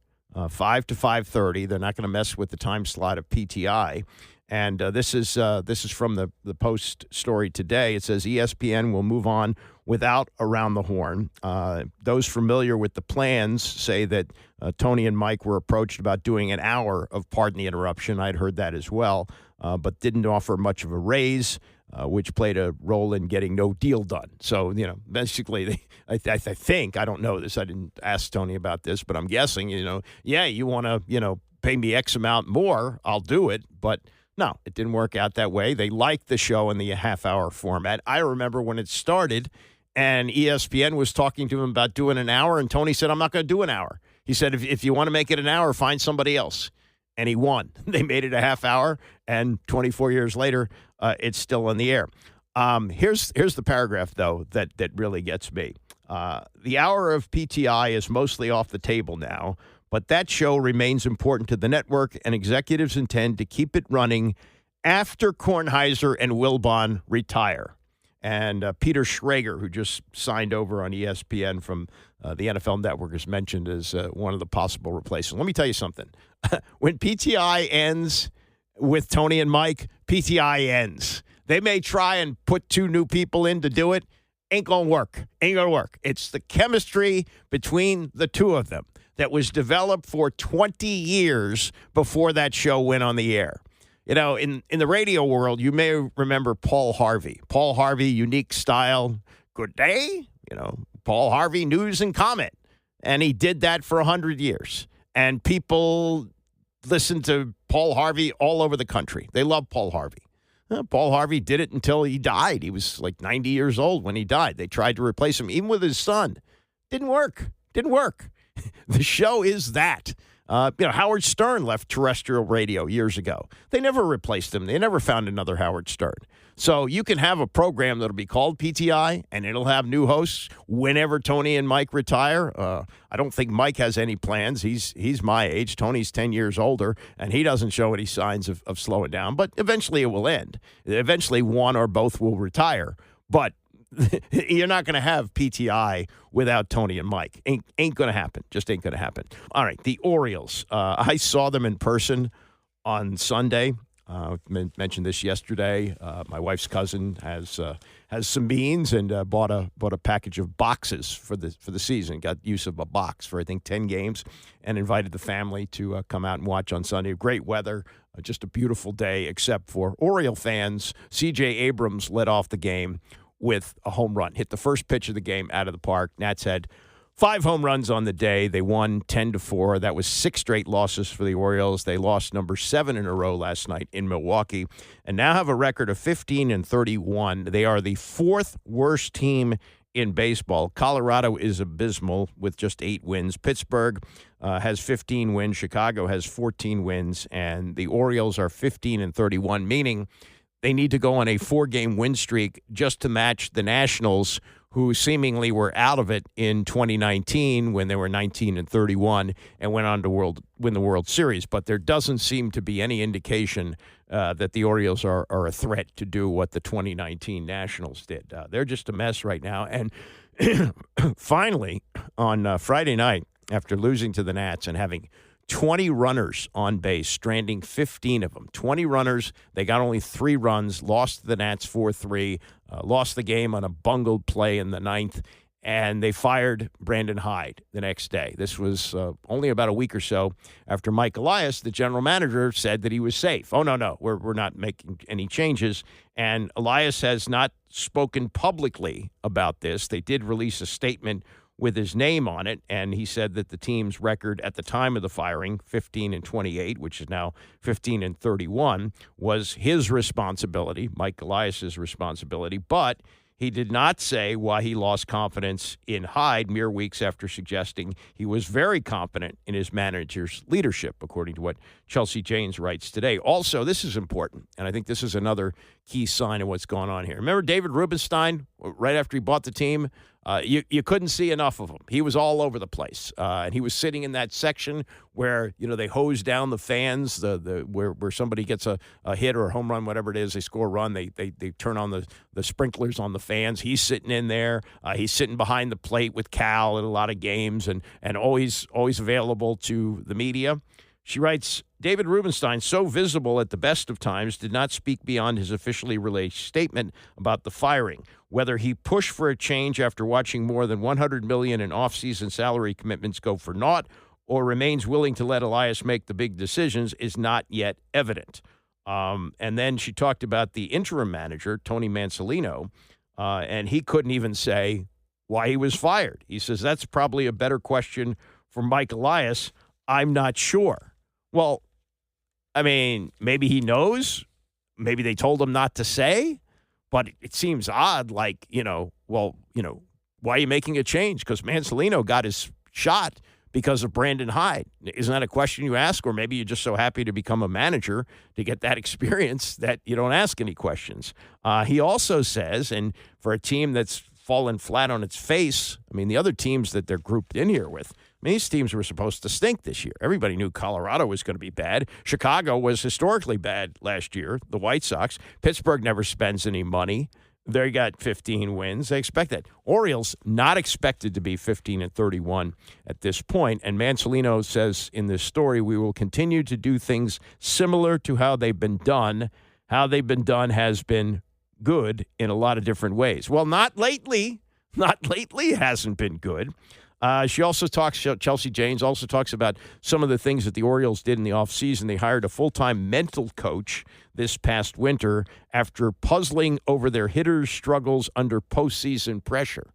5 to 5:30. They're not going to mess with the time slot of PTI. And this is from the Post story today. It says ESPN will move on without Around the Horn. Those familiar with the plans say that Tony and Mike were approached about doing an hour of Pardon the Interruption. I'd heard that as well, but didn't offer much of a raise, which played a role in getting no deal done. So, basically, I think, I don't know this. I didn't ask Tony about this, but I'm guessing, you want to, pay me X amount more, I'll do it. But no, it didn't work out that way. They liked the show in the half-hour format. I remember when it started, and ESPN was talking to him about doing an hour, and Tony said, I'm not going to do an hour. He said, if you want to make it an hour, find somebody else. And he won. They made it a half hour, and 24 years later, it's still on the air. Here's the paragraph, though, that really gets me. The hour of PTI is mostly off the table now, but that show remains important to the network, and executives intend to keep it running after Kornheiser and Wilbon retire. And Peter Schrager, who just signed over on ESPN from the NFL Network, is mentioned as one of the possible replacements. Let me tell you something. When PTI ends with Tony and Mike, PTI ends. They may try and put two new people in to do it. Ain't going to work. Ain't going to work. It's the chemistry between the two of them that was developed for 20 years before that show went on the air. In the radio world, you may remember Paul Harvey. Paul Harvey, unique style. Good day. Paul Harvey, news and comment. And he did that for 100 years. And people listened to Paul Harvey all over the country. They love Paul Harvey. Paul Harvey did it until he died. He was like 90 years old when he died. They tried to replace him, even with his son. Didn't work. The show is that. Howard Stern left terrestrial radio years ago. They never replaced him. They never found another Howard Stern. So you can have a program that'll be called PTI, and it'll have new hosts whenever Tony and Mike retire. I don't think Mike has any plans. He's my age. Tony's 10 years older, and he doesn't show any signs of slowing down. But eventually it will end. Eventually one or both will retire. But you're not going to have PTI without Tony and Mike. Ain't going to happen. Just ain't going to happen. All right, the Orioles. I saw them in person on Sunday. Mentioned this yesterday. My wife's cousin has some beans and bought a package of boxes for the season. Got use of a box for I think 10 games, and invited the family to come out and watch on Sunday. Great weather, just a beautiful day, except for Oriole fans. C.J. Abrams led off the game with a home run. Hit the first pitch of the game out of the park. Nats had 5 home runs on the day. They won 10-4. That was 6 straight losses for the Orioles. They lost number 7 in a row last night in Milwaukee, and now have a record of 15-31. They are the 4th worst team in baseball. Colorado is abysmal with just 8 wins. Pittsburgh has 15 wins. Chicago has 14 wins. And the Orioles are 15-31, meaning they need to go on a 4-game win streak just to match the Nationals, who seemingly were out of it in 2019 when they were 19-31 and went on to win the World Series. But there doesn't seem to be any indication that the Orioles are a threat to do what the 2019 Nationals did. They're just a mess right now. And finally, on Friday night, after losing to the Nats and having 20 runners on base, stranding 15 of them. 20 runners. They got only 3 runs, lost to the Nats 4-3, lost the game on a bungled play in the 9th, and they fired Brandon Hyde the next day. This was only about a week or so after Mike Elias, the general manager, said that he was safe. Oh, no, we're not making any changes. And Elias has not spoken publicly about this. They did release a statement with his name on it, and he said that the team's record at the time of the firing, 15-28, which is now 15-31, was his responsibility, Mike Elias's responsibility, but he did not say why he lost confidence in Hyde mere weeks after suggesting he was very confident in his manager's leadership, according to what Chelsea Janes writes today. Also, this is important, and I think this is another key sign of what's going on here. Remember David Rubenstein, right after he bought the team? You couldn't see enough of him. He was all over the place, and he was sitting in that section where they hose down the fans, where somebody gets a hit or a home run, whatever it is, they score a run, they turn on the sprinklers on the fans. He's sitting in there. He's sitting behind the plate with Cal in a lot of games, and always available to the media. She writes, David Rubenstein, so visible at the best of times, did not speak beyond his officially relayed statement about the firing. Whether he pushed for a change after watching more than $100 million in offseason salary commitments go for naught, or remains willing to let Elias make the big decisions is not yet evident. And then she talked about the interim manager, Tony Mansolino, and he couldn't even say why he was fired. He says, that's probably a better question for Mike Elias. I'm not sure. Well, I mean, maybe he knows. Maybe they told him not to say. But it seems odd, like, why are you making a change? Because Mansolino got his shot because of Brandon Hyde. Isn't that a question you ask? Or maybe you're just so happy to become a manager to get that experience that you don't ask any questions. He also says, and for a team that's fallen flat on its face, I mean, the other teams that they're grouped in here with, these teams were supposed to stink this year. Everybody knew Colorado was going to be bad. Chicago was historically bad last year, the White Sox. Pittsburgh never spends any money. They got 15 wins. They expect that. Orioles not expected to be 15-31 at this point. And Mansolino says in this story, we will continue to do things similar to how they've been done. How they've been done has been good in a lot of different ways. Well, not lately. Not lately hasn't been good. She also talks, Chelsea Janes also talks about some of the things that the Orioles did in the offseason. They hired a full-time mental coach this past winter after puzzling over their hitters' struggles under postseason pressure.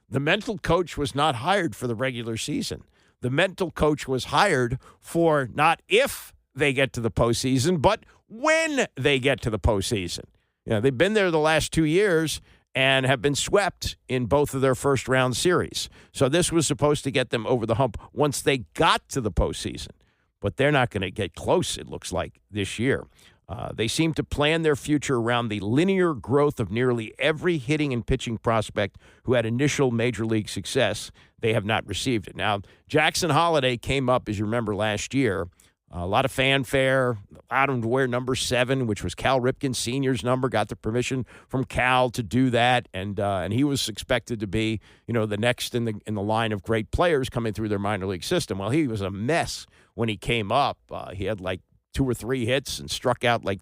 The mental coach was not hired for the regular season. The mental coach was hired for not if they get to the postseason, but when they get to the postseason. They've been there the last 2 years and have been swept in both of their first-round series. So this was supposed to get them over the hump once they got to the postseason. But they're not going to get close, it looks like, this year. They seem to plan their future around the linear growth of nearly every hitting and pitching prospect who had initial major league success. They have not received it. Now, Jackson Holliday came up, as you remember, last year. A lot of fanfare, allowed him to wear number 7, which was Cal Ripken Sr.'s number, got the permission from Cal to do that, and he was expected to be, the next in the line of great players coming through their minor league system. Well, he was a mess when he came up. He had like 2 or 3 hits and struck out like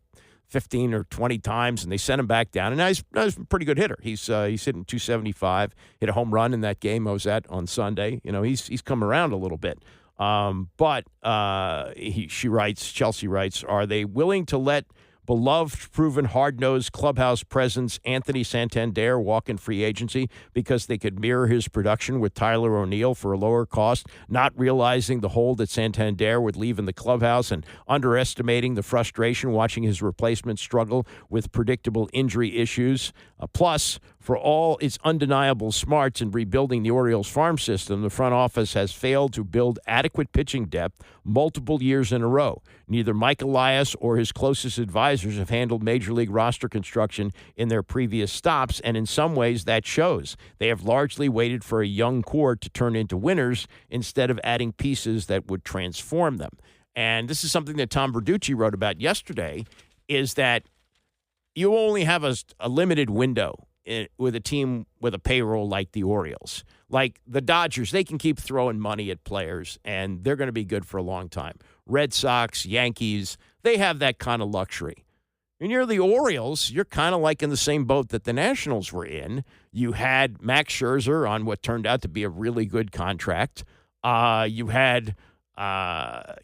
15 or 20 times, and they sent him back down. And now he's a pretty good hitter. He's hitting 275, hit a home run in that game I was at on Sunday. He's come around a little bit. But Chelsea writes, are they willing to let beloved, proven, hard-nosed clubhouse presence Anthony Santander walk in free agency because they could mirror his production with Tyler O'Neill for a lower cost, not realizing the hole that Santander would leave in the clubhouse and underestimating the frustration watching his replacement struggle with predictable injury issues? Plus, For all its undeniable smarts in rebuilding the Orioles farm system, the front office has failed to build adequate pitching depth multiple years in a row. Neither Mike Elias or his closest advisors have handled Major League roster construction in their previous stops, and in some ways that shows. They have largely waited for a young core to turn into winners instead of adding pieces that would transform them. And this is something that Tom Verducci wrote about yesterday, is that you only have a limited window with a team with a payroll like the Orioles. Like the Dodgers, they can keep throwing money at players, and they're going to be good for a long time. Red Sox, Yankees, they have that kind of luxury. And you're the Orioles, you're kind of like in the same boat that the Nationals were in. You had Max Scherzer on what turned out to be a really good contract. You had a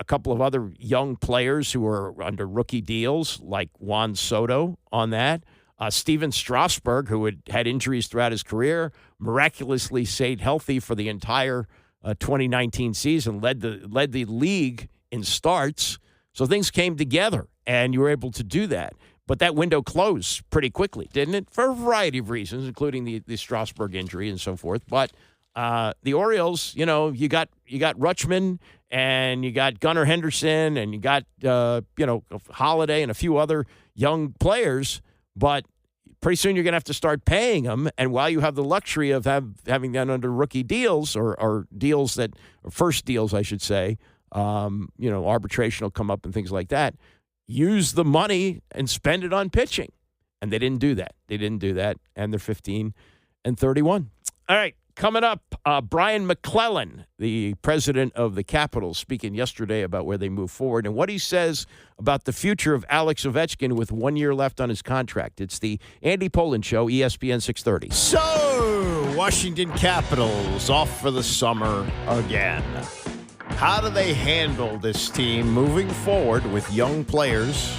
couple of other young players who were under rookie deals, like Juan Soto on that. Steven Strasburg, who had injuries throughout his career, miraculously stayed healthy for the entire 2019 season, led the league in starts. So things came together, and you were able to do that. But that window closed pretty quickly, didn't it? For a variety of reasons, including the Strasburg injury and so forth. But the Orioles, you got Rutschman, and you got Gunnar Henderson, and you got Holiday and a few other young players. But pretty soon you're going to have to start paying them. And while you have the luxury of having them under rookie deals or deals or first deals, I should say, arbitration will come up and things like that, use the money and spend it on pitching. And they didn't do that. And they're 15-31. All right. Coming up, Brian McLelan, the president of the Capitals, speaking yesterday about where they move forward and what he says about the future of Alex Ovechkin with 1 year left on his contract. It's the Andy Pollin Show, ESPN 630. So, Washington Capitals off for the summer again. How do they handle this team moving forward with young players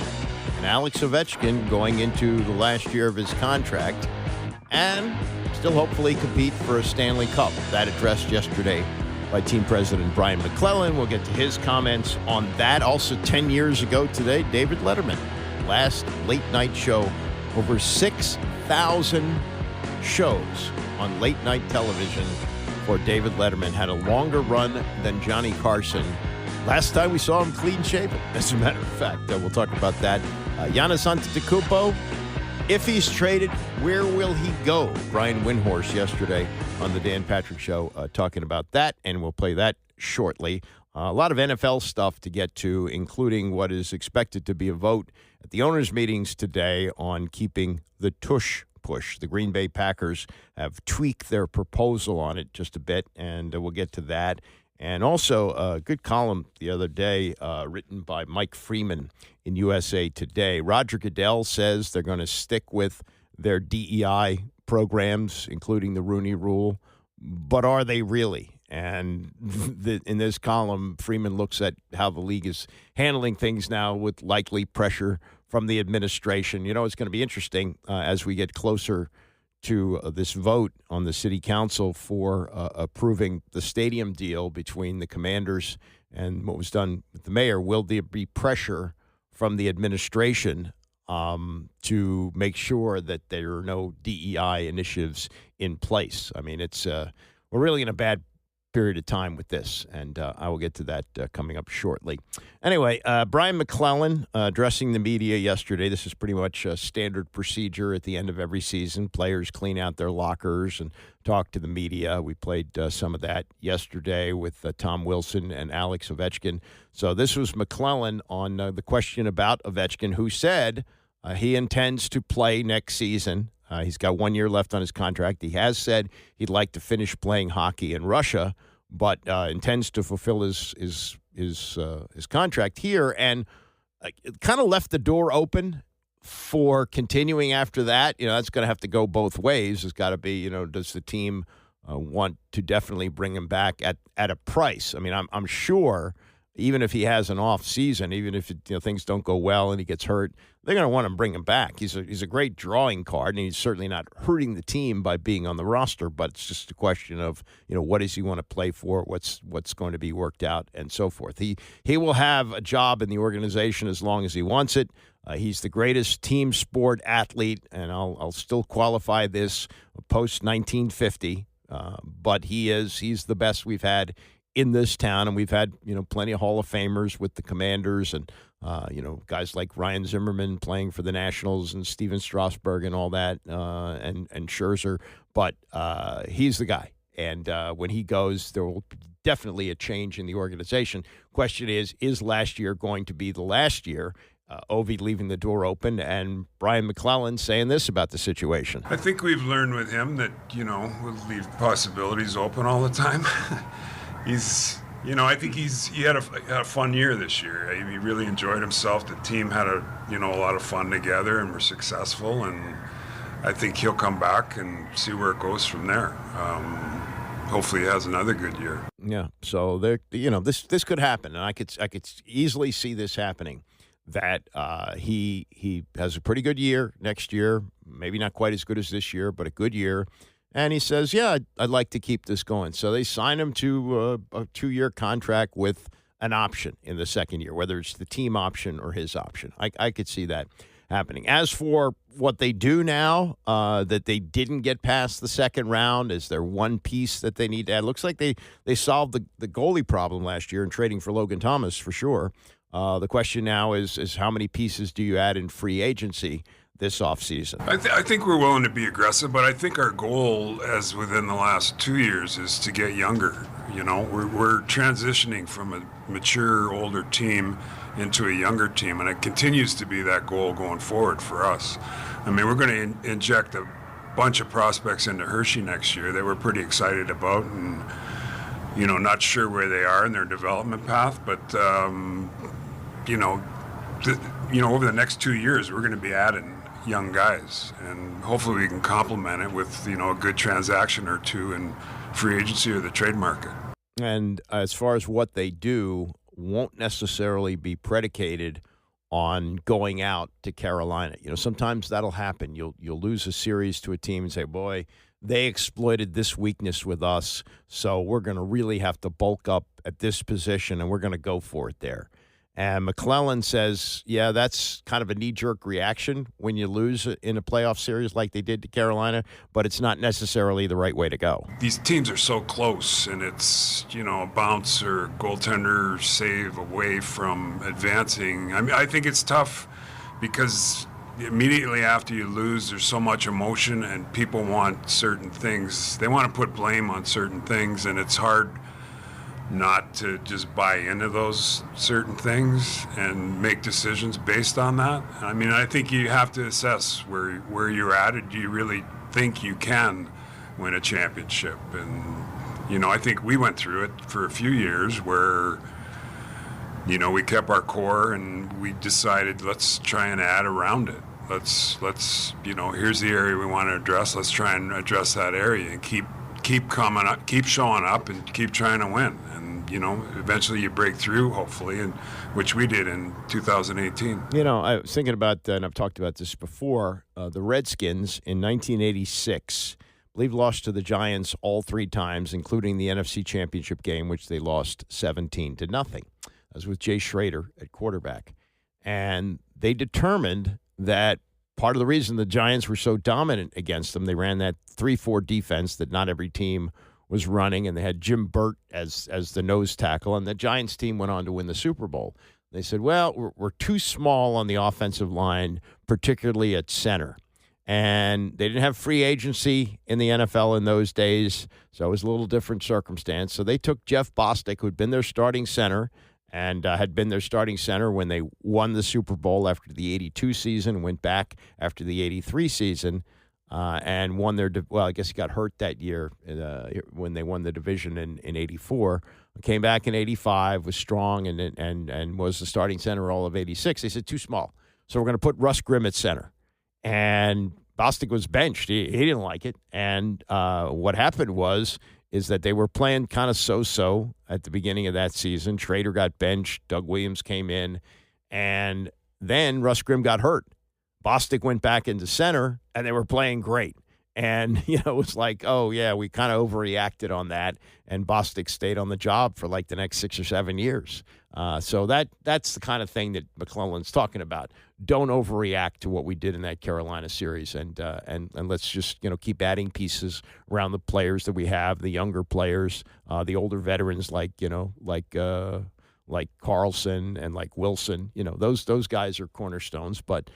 and Alex Ovechkin going into the last year of his contract and still hopefully compete for a Stanley Cup? That addressed yesterday by team president Brian McLelan. We'll get to his comments on that. Also, 10 years ago today, David Letterman, last late night show, over 6,000 shows on late night television for David Letterman. Had a longer run than Johnny Carson. Last time we saw him clean shaven, as a matter of fact. We'll talk about that. Giannis Antetokounmpo, if he's traded, where will he go? Brian Windhorst yesterday on the Dan Patrick Show talking about that, and we'll play that shortly. A lot of NFL stuff to get to, including what is expected to be a vote at the owners' meetings today on keeping the tush push. The Green Bay Packers have tweaked their proposal on it just a bit, and we'll get to that. And also a good column the other day written by Mike Freeman in USA Today. Roger Goodell says they're going to stick with their DEI programs, including the Rooney Rule. But are they really? And in this column, Freeman looks at how the league is handling things now with likely pressure from the administration. It's going to be interesting as we get closer to this vote on the city council for approving the stadium deal between the Commanders and what was done with the mayor. Will there be pressure from the administration to make sure that there are no DEI initiatives in place? I mean, we're really in a bad period of time with this, and I will get to that coming up shortly. Anyway, Brian McLelan addressing the media yesterday. This is pretty much a standard procedure at the end of every season. Players clean out their lockers and talk to the media. We played some of that yesterday with Tom Wilson and Alex Ovechkin. So this was McLelan on the question about Ovechkin, who said he intends to play next season. He's got 1 year left on his contract. He has said he'd like to finish playing hockey in Russia, but intends to fulfill his contract here, and kind of left the door open for continuing after that. That's going to have to go both ways. It's got to be, does the team want to definitely bring him back at a price? I mean, I'm sure even if he has an off season, even if things don't go well and he gets hurt, they're going to want to bring him back. He's a great drawing card, and he's certainly not hurting the team by being on the roster. But it's just a question of what does he want to play for, what's going to be worked out, and so forth. He will have a job in the organization as long as he wants it. He's the greatest team sport athlete, and I'll still qualify this post 1950. But he's the best we've had in this town, and we've had plenty of Hall of Famers with the Commanders, and guys like Ryan Zimmerman playing for the Nationals, and Steven Strasburg and all that, and Scherzer. But he's the guy, and when he goes, there will be definitely a change in the organization. Question is last year going to be the last year? Ovi leaving the door open, and Brian Mcllelan saying this about the situation. I think we've learned with him that, we'll leave possibilities open all the time. I think he had a fun year this year. He really enjoyed himself. The team had a lot of fun together and were successful, and I think he'll come back and see where it goes from there. Hopefully he has another good year. Yeah, so this could happen, and I could easily see this happening. That he has a pretty good year next year, maybe not quite as good as this year, but a good year. And he says, yeah, I'd like to keep this going. So they sign him to a 2-year contract with an option in the second year, whether it's the team option or his option. I could see that happening. As for what they do now, that they didn't get past the second round, is there one piece that they need to add? Looks like they solved the goalie problem last year in trading for Logan Thomas, for sure. The question now is how many pieces do you add in free agency this offseason? I think we're willing to be aggressive, but I think our goal, as within the last 2 years, is to get younger. We're transitioning from a mature, older team into a younger team, and it continues to be that goal going forward for us. I mean, we're going to inject a bunch of prospects into Hershey next year that we're pretty excited about, and not sure where they are in their development path, but over the next 2 years, we're going to be adding young guys, and hopefully we can complement it with a good transaction or two in free agency or the trade market. And as far as what they do, won't necessarily be predicated on going out to Carolina. Sometimes that'll happen. You'll lose a series to a team and say, boy, they exploited this weakness with us, so we're going to really have to bulk up at this position, and we're going to go for it there. And McLelan says, yeah, that's kind of a knee-jerk reaction when you lose in a playoff series like they did to Carolina, but it's not necessarily the right way to go. These teams are so close, and it's, a bounce or goaltender save away from advancing. I mean, I think it's tough because immediately after you lose, there's so much emotion, and people want certain things. They want to put blame on certain things, and it's hard not to just buy into those certain things and make decisions based on that. I mean, I think you have to assess where you're at, and do you really think you can win a championship? And, I think we went through it for a few years where, we kept our core and we decided let's try and add around it. Let's here's the area we want to address. Let's try and address that area and keep coming up, keep showing up, and keep trying to win. And eventually you break through, hopefully, and which we did in 2018. I was thinking about, and I've talked about this before, the Redskins in 1986, I believe, lost to the Giants all 3 times, including the NFC Championship game, which they lost 17-0. That was with Jay Schrader at quarterback. And they determined that part of the reason the Giants were so dominant against them, they ran that 3-4 defense that not every team was running, and they had Jim Burt as the nose tackle, and the Giants team went on to win the Super Bowl. They said, well, we're too small on the offensive line, particularly at center. And they didn't have free agency in the NFL in those days, so it was a little different circumstance. So they took Jeff Bostic, who had been their starting center, and had been their starting center when they won the Super Bowl after the 82 season, went back after the 83 season, and won their I guess he got hurt that year when they won the division in 84. Came back in 85, was strong, and was the starting center all of 86. They said, too small. So we're going to put Russ Grimm at center. And Bostic was benched. He didn't like it. And what happened was is that they were playing kind of so-so at the beginning of that season. Trader got benched. Doug Williams came in. And then Russ Grimm got hurt. Bostic went back into center, and they were playing great. And, it was like, oh, yeah, we kind of overreacted on that. And Bostic stayed on the job for like the next 6 or 7 years. So that's the kind of thing that McClellan's talking about. Don't overreact to what we did in that Carolina series. And let's just, keep adding pieces around the players that we have, the younger players, the older veterans like Carlson and like Wilson. Those guys are cornerstones. But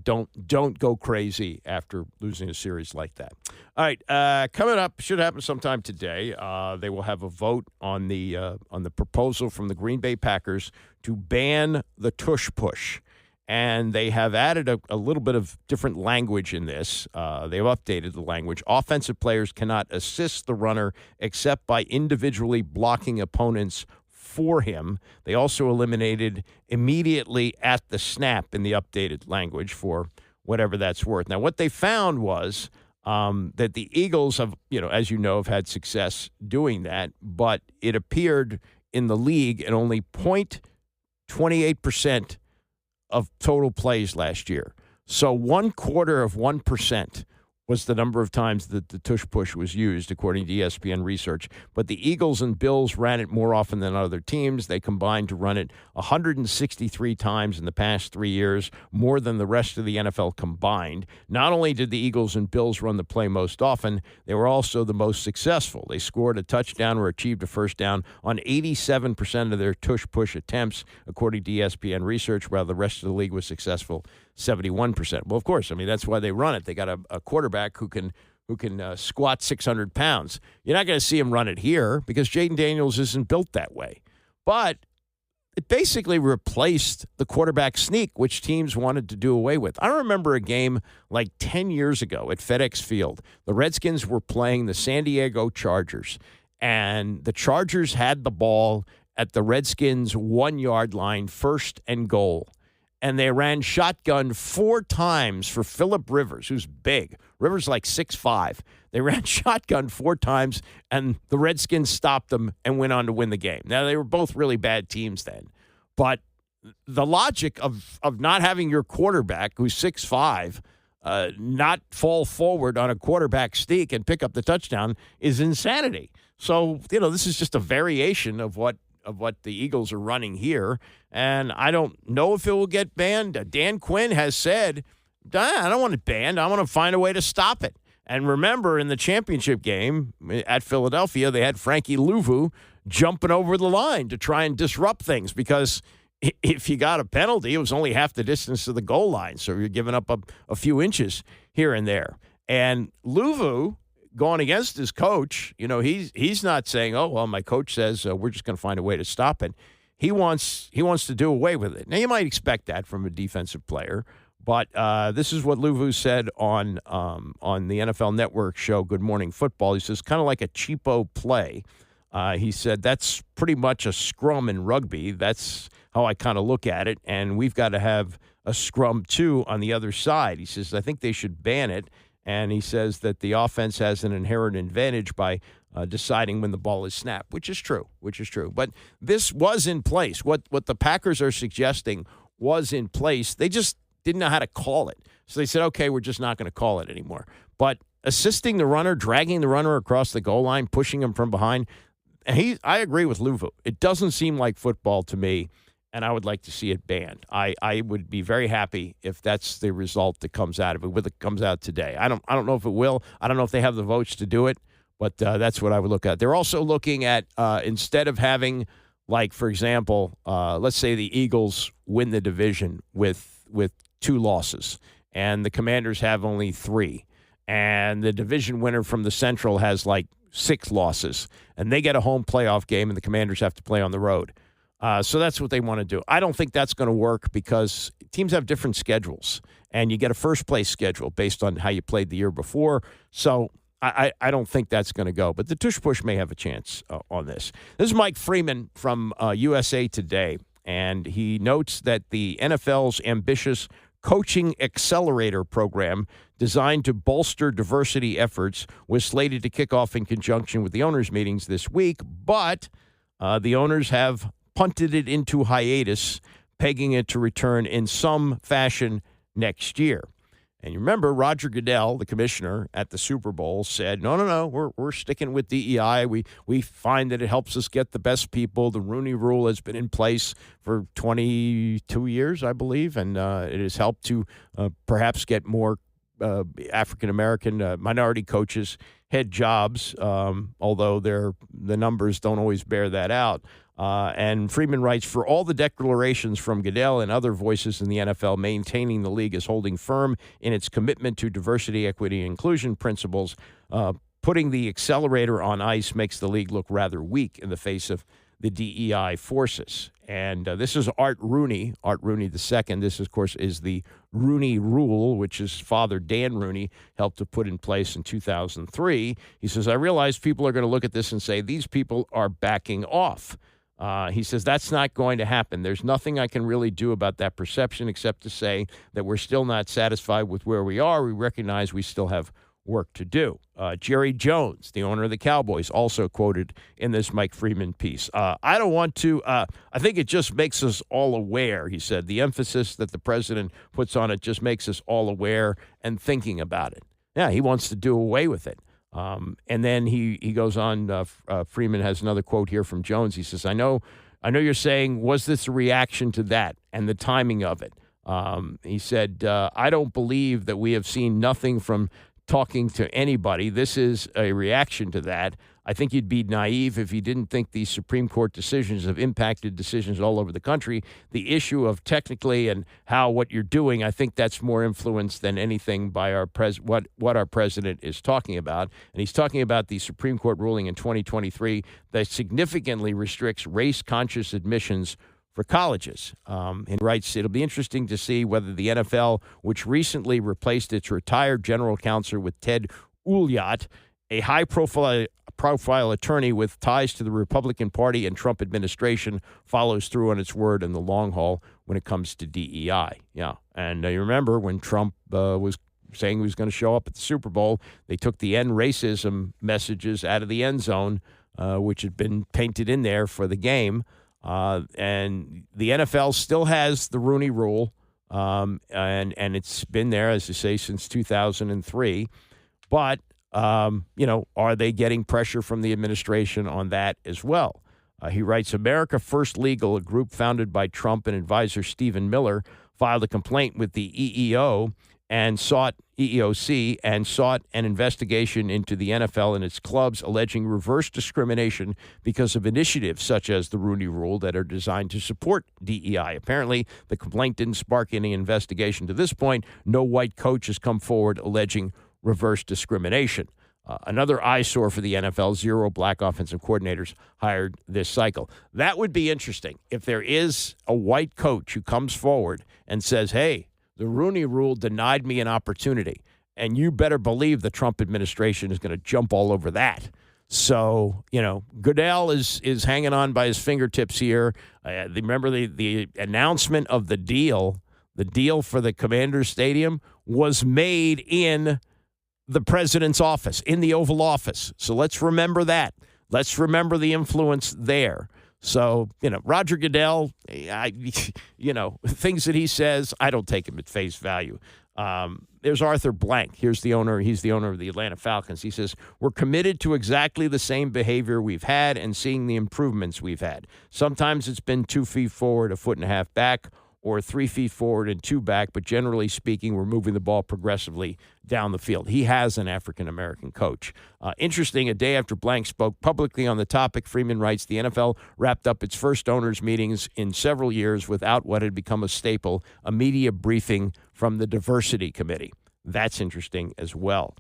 don't go crazy after losing a series like that. All right, coming up, should happen sometime today. They will have a vote on the proposal from the Green Bay Packers to ban the tush push, and they have added a little bit of different language in this. They've updated the language. Offensive players cannot assist the runner except by individually blocking opponents for him. They also eliminated immediately at the snap in the updated language for whatever that's worth. Now, what they found was that the Eagles have, as have had success doing that, but it appeared in the league at only 0.28% of total plays last year. So 0.25% was the number of times that the tush push was used, according to ESPN research. But the Eagles and Bills ran it more often than other teams. They combined to run it 163 times in the past 3 years, more than the rest of the NFL combined. Not only did the Eagles and Bills run the play most often, they were also the most successful. They scored a touchdown or achieved a first down on 87% of their tush push attempts, according to ESPN research, while the rest of the league was successful 71%. Well, of course, that's why they run it. They got a quarterback who can squat 600 pounds. You're not going to see him run it here because Jaden Daniels isn't built that way. But it basically replaced the quarterback sneak, which teams wanted to do away with. I remember a game like 10 years ago at FedEx Field. The Redskins were playing the San Diego Chargers, and the Chargers had the ball at the Redskins' 1-yard line, 1st and goal. And they ran shotgun 4 times for Phillip Rivers, who's big. Rivers like 6'5". They ran shotgun 4 times, and the Redskins stopped them and went on to win the game. Now, they were both really bad teams then. But the logic of not having your quarterback, who's 6'5", not fall forward on a quarterback sneak and pick up the touchdown is insanity. So, this is just a variation of what the Eagles are running here. And I don't know if it will get banned. Dan Quinn has said, I don't want it banned. I want to find a way to stop it. And remember, in the championship game at Philadelphia, they had Frankie Louvu jumping over the line to try and disrupt things because if you got a penalty, it was only half the distance to the goal line. So you're giving up a few inches here and there. And Louvu, going against his coach, he's not saying, oh, well, my coach says we're just going to find a way to stop it. He wants to do away with it. Now, you might expect that from a defensive player, but this is what Louvu said on the NFL Network show Good Morning Football. He says, kind of like a cheapo play. He said, that's pretty much a scrum in rugby. That's how I kind of look at it, and we've got to have a scrum, too, on the other side. He says, I think they should ban it. And he says that the offense has an inherent advantage by deciding when the ball is snapped, which is true. But this was in place. What the Packers are suggesting was in place. They just didn't know how to call it. So they said, okay, we're just not going to call it anymore. But assisting the runner, dragging the runner across the goal line, pushing him from behind, I agree with Louvu. It doesn't seem like football to me. And I would like to see it banned. I would be very happy if that's the result that comes out of it, whether it comes out today. I don't know if it will. I don't know if they have the votes to do it, but that's what I would look at. They're also looking at instead of having, like, for example, let's say the Eagles win the division with 2 losses, and the Commanders have only 3, and the division winner from the Central has like 6 losses, and they get a home playoff game, and the Commanders have to play on the road. So that's what they want to do. I don't think that's going to work because teams have different schedules, and you get a first-place schedule based on how you played the year before. So I don't think that's going to go. But the tush push may have a chance on this. This is Mike Freeman from USA Today, and he notes that the NFL's ambitious coaching accelerator program designed to bolster diversity efforts was slated to kick off in conjunction with the owners' meetings this week, but the owners have punted it into hiatus, pegging it to return in some fashion next year. And you remember Roger Goodell, the commissioner at the Super Bowl, said, no, we're sticking with DEI. We find that it helps us get the best people. The Rooney Rule has been in place for 22 years, I believe, and it has helped to perhaps get more African-American minority coaches head jobs, although the numbers don't always bear that out. And Freeman writes, for all the declarations from Goodell and other voices in the NFL maintaining the league is holding firm in its commitment to diversity, equity, and inclusion principles, putting the accelerator on ice makes the league look rather weak in the face of the DEI forces. And this is Art Rooney II. This, of course, is the Rooney Rule, which his father, Dan Rooney, helped to put in place in 2003. He says, I realize people are going to look at this and say, these people are backing off. He says, that's not going to happen. There's nothing I can really do about that perception except to say that we're still not satisfied with where we are. We recognize we still have work to do. Jerry Jones, the owner of the Cowboys, also quoted in this Mike Freeman piece. I don't want to, I think it just makes us all aware, he said. The emphasis that the president puts on it just makes us all aware and thinking about it. Yeah, he wants to do away with it. And then he goes on, Freeman has another quote here from Jones. He says, I know you're saying, was this a reaction to that and the timing of it? He said, I don't believe that we have seen nothing from talking to anybody. This is a reaction to that. I think you'd be naive if you didn't think these Supreme Court decisions have impacted decisions all over the country. The issue of technically and how what you're doing, I think that's more influenced than anything by our what our president is talking about. And he's talking about the Supreme Court ruling in 2023 that significantly restricts race-conscious admissions for colleges. And writes, it'll be interesting to see whether the NFL, which recently replaced its retired general counsel with Ted Ulyat, a high-profile attorney with ties to the Republican Party and Trump administration, follows through on its word in the long haul when it comes to DEI. Yeah, and you remember when Trump was saying he was going to show up at the Super Bowl, they took the end racism messages out of the end zone, which had been painted in there for the game. And the NFL still has the Rooney Rule, and it's been there, as you say, since 2003. But are they getting pressure from the administration on that as well? He writes, America First Legal, a group founded by Trump and advisor Stephen Miller, filed a complaint with the EEOC and sought an investigation into the NFL and its clubs, alleging reverse discrimination because of initiatives such as the Rooney Rule that are designed to support DEI. Apparently, the complaint didn't spark any investigation to this point. No white coach has come forward alleging reverse discrimination. Another eyesore for the NFL, 0 black offensive coordinators hired this cycle. That would be interesting if there is a white coach who comes forward and says, hey, the Rooney Rule denied me an opportunity, and you better believe the Trump administration is going to jump all over that. So, Goodell is hanging on by his fingertips here. Remember the announcement of the deal for the Commanders Stadium was made in the president's office, in the Oval Office. So let's remember that. Let's remember the influence there. So, Roger Goodell, things that he says, I don't take him at face value. There's Arthur Blank. He's the owner of the Atlanta Falcons. He says, we're committed to exactly the same behavior we've had and seeing the improvements we've had. Sometimes it's been 2 feet forward, 1.5 feet back, or 3 feet forward and 2 back, but generally speaking, we're moving the ball progressively down the field. He has an African-American coach. Interesting, a day after Blank spoke publicly on the topic, Freeman writes, the NFL wrapped up its first owners' meetings in several years without what had become a staple, a media briefing from the Diversity Committee. That's interesting as well.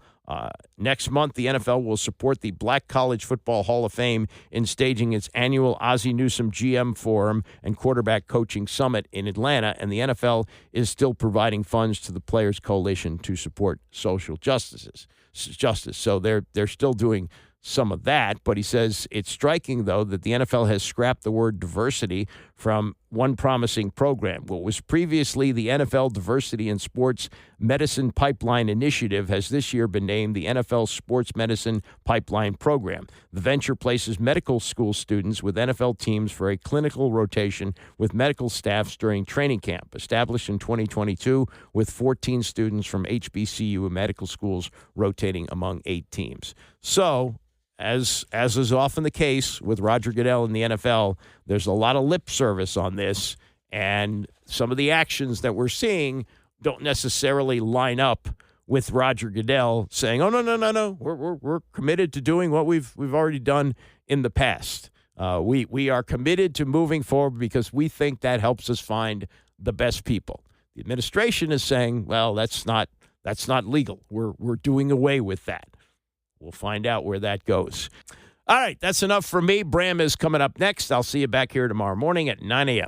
Next month, the NFL will support the Black College Football Hall of Fame in staging its annual Ozzie Newsome GM Forum and Quarterback Coaching Summit in Atlanta, and the NFL is still providing funds to the Players Coalition to support social justice. So they're still doing some of that, but he says it's striking, though, that the NFL has scrapped the word diversity from one promising program. What was previously the NFL Diversity in Sports Medicine Pipeline Initiative has this year been named the NFL Sports Medicine Pipeline Program. The venture places medical school students with NFL teams for a clinical rotation with medical staffs during training camp. Established in 2022 with 14 students from HBCU medical schools rotating among 8 teams. So, as is often the case with Roger Goodell in the NFL, there's a lot of lip service on this, and some of the actions that we're seeing don't necessarily line up with Roger Goodell saying, "Oh no, we're committed to doing what we've already done in the past. We are committed to moving forward because we think that helps us find the best people." The administration is saying, "Well, that's not legal. We're doing away with that." We'll find out where that goes. All right, that's enough for me. Bram is coming up next. I'll see you back here tomorrow morning at 9 a.m.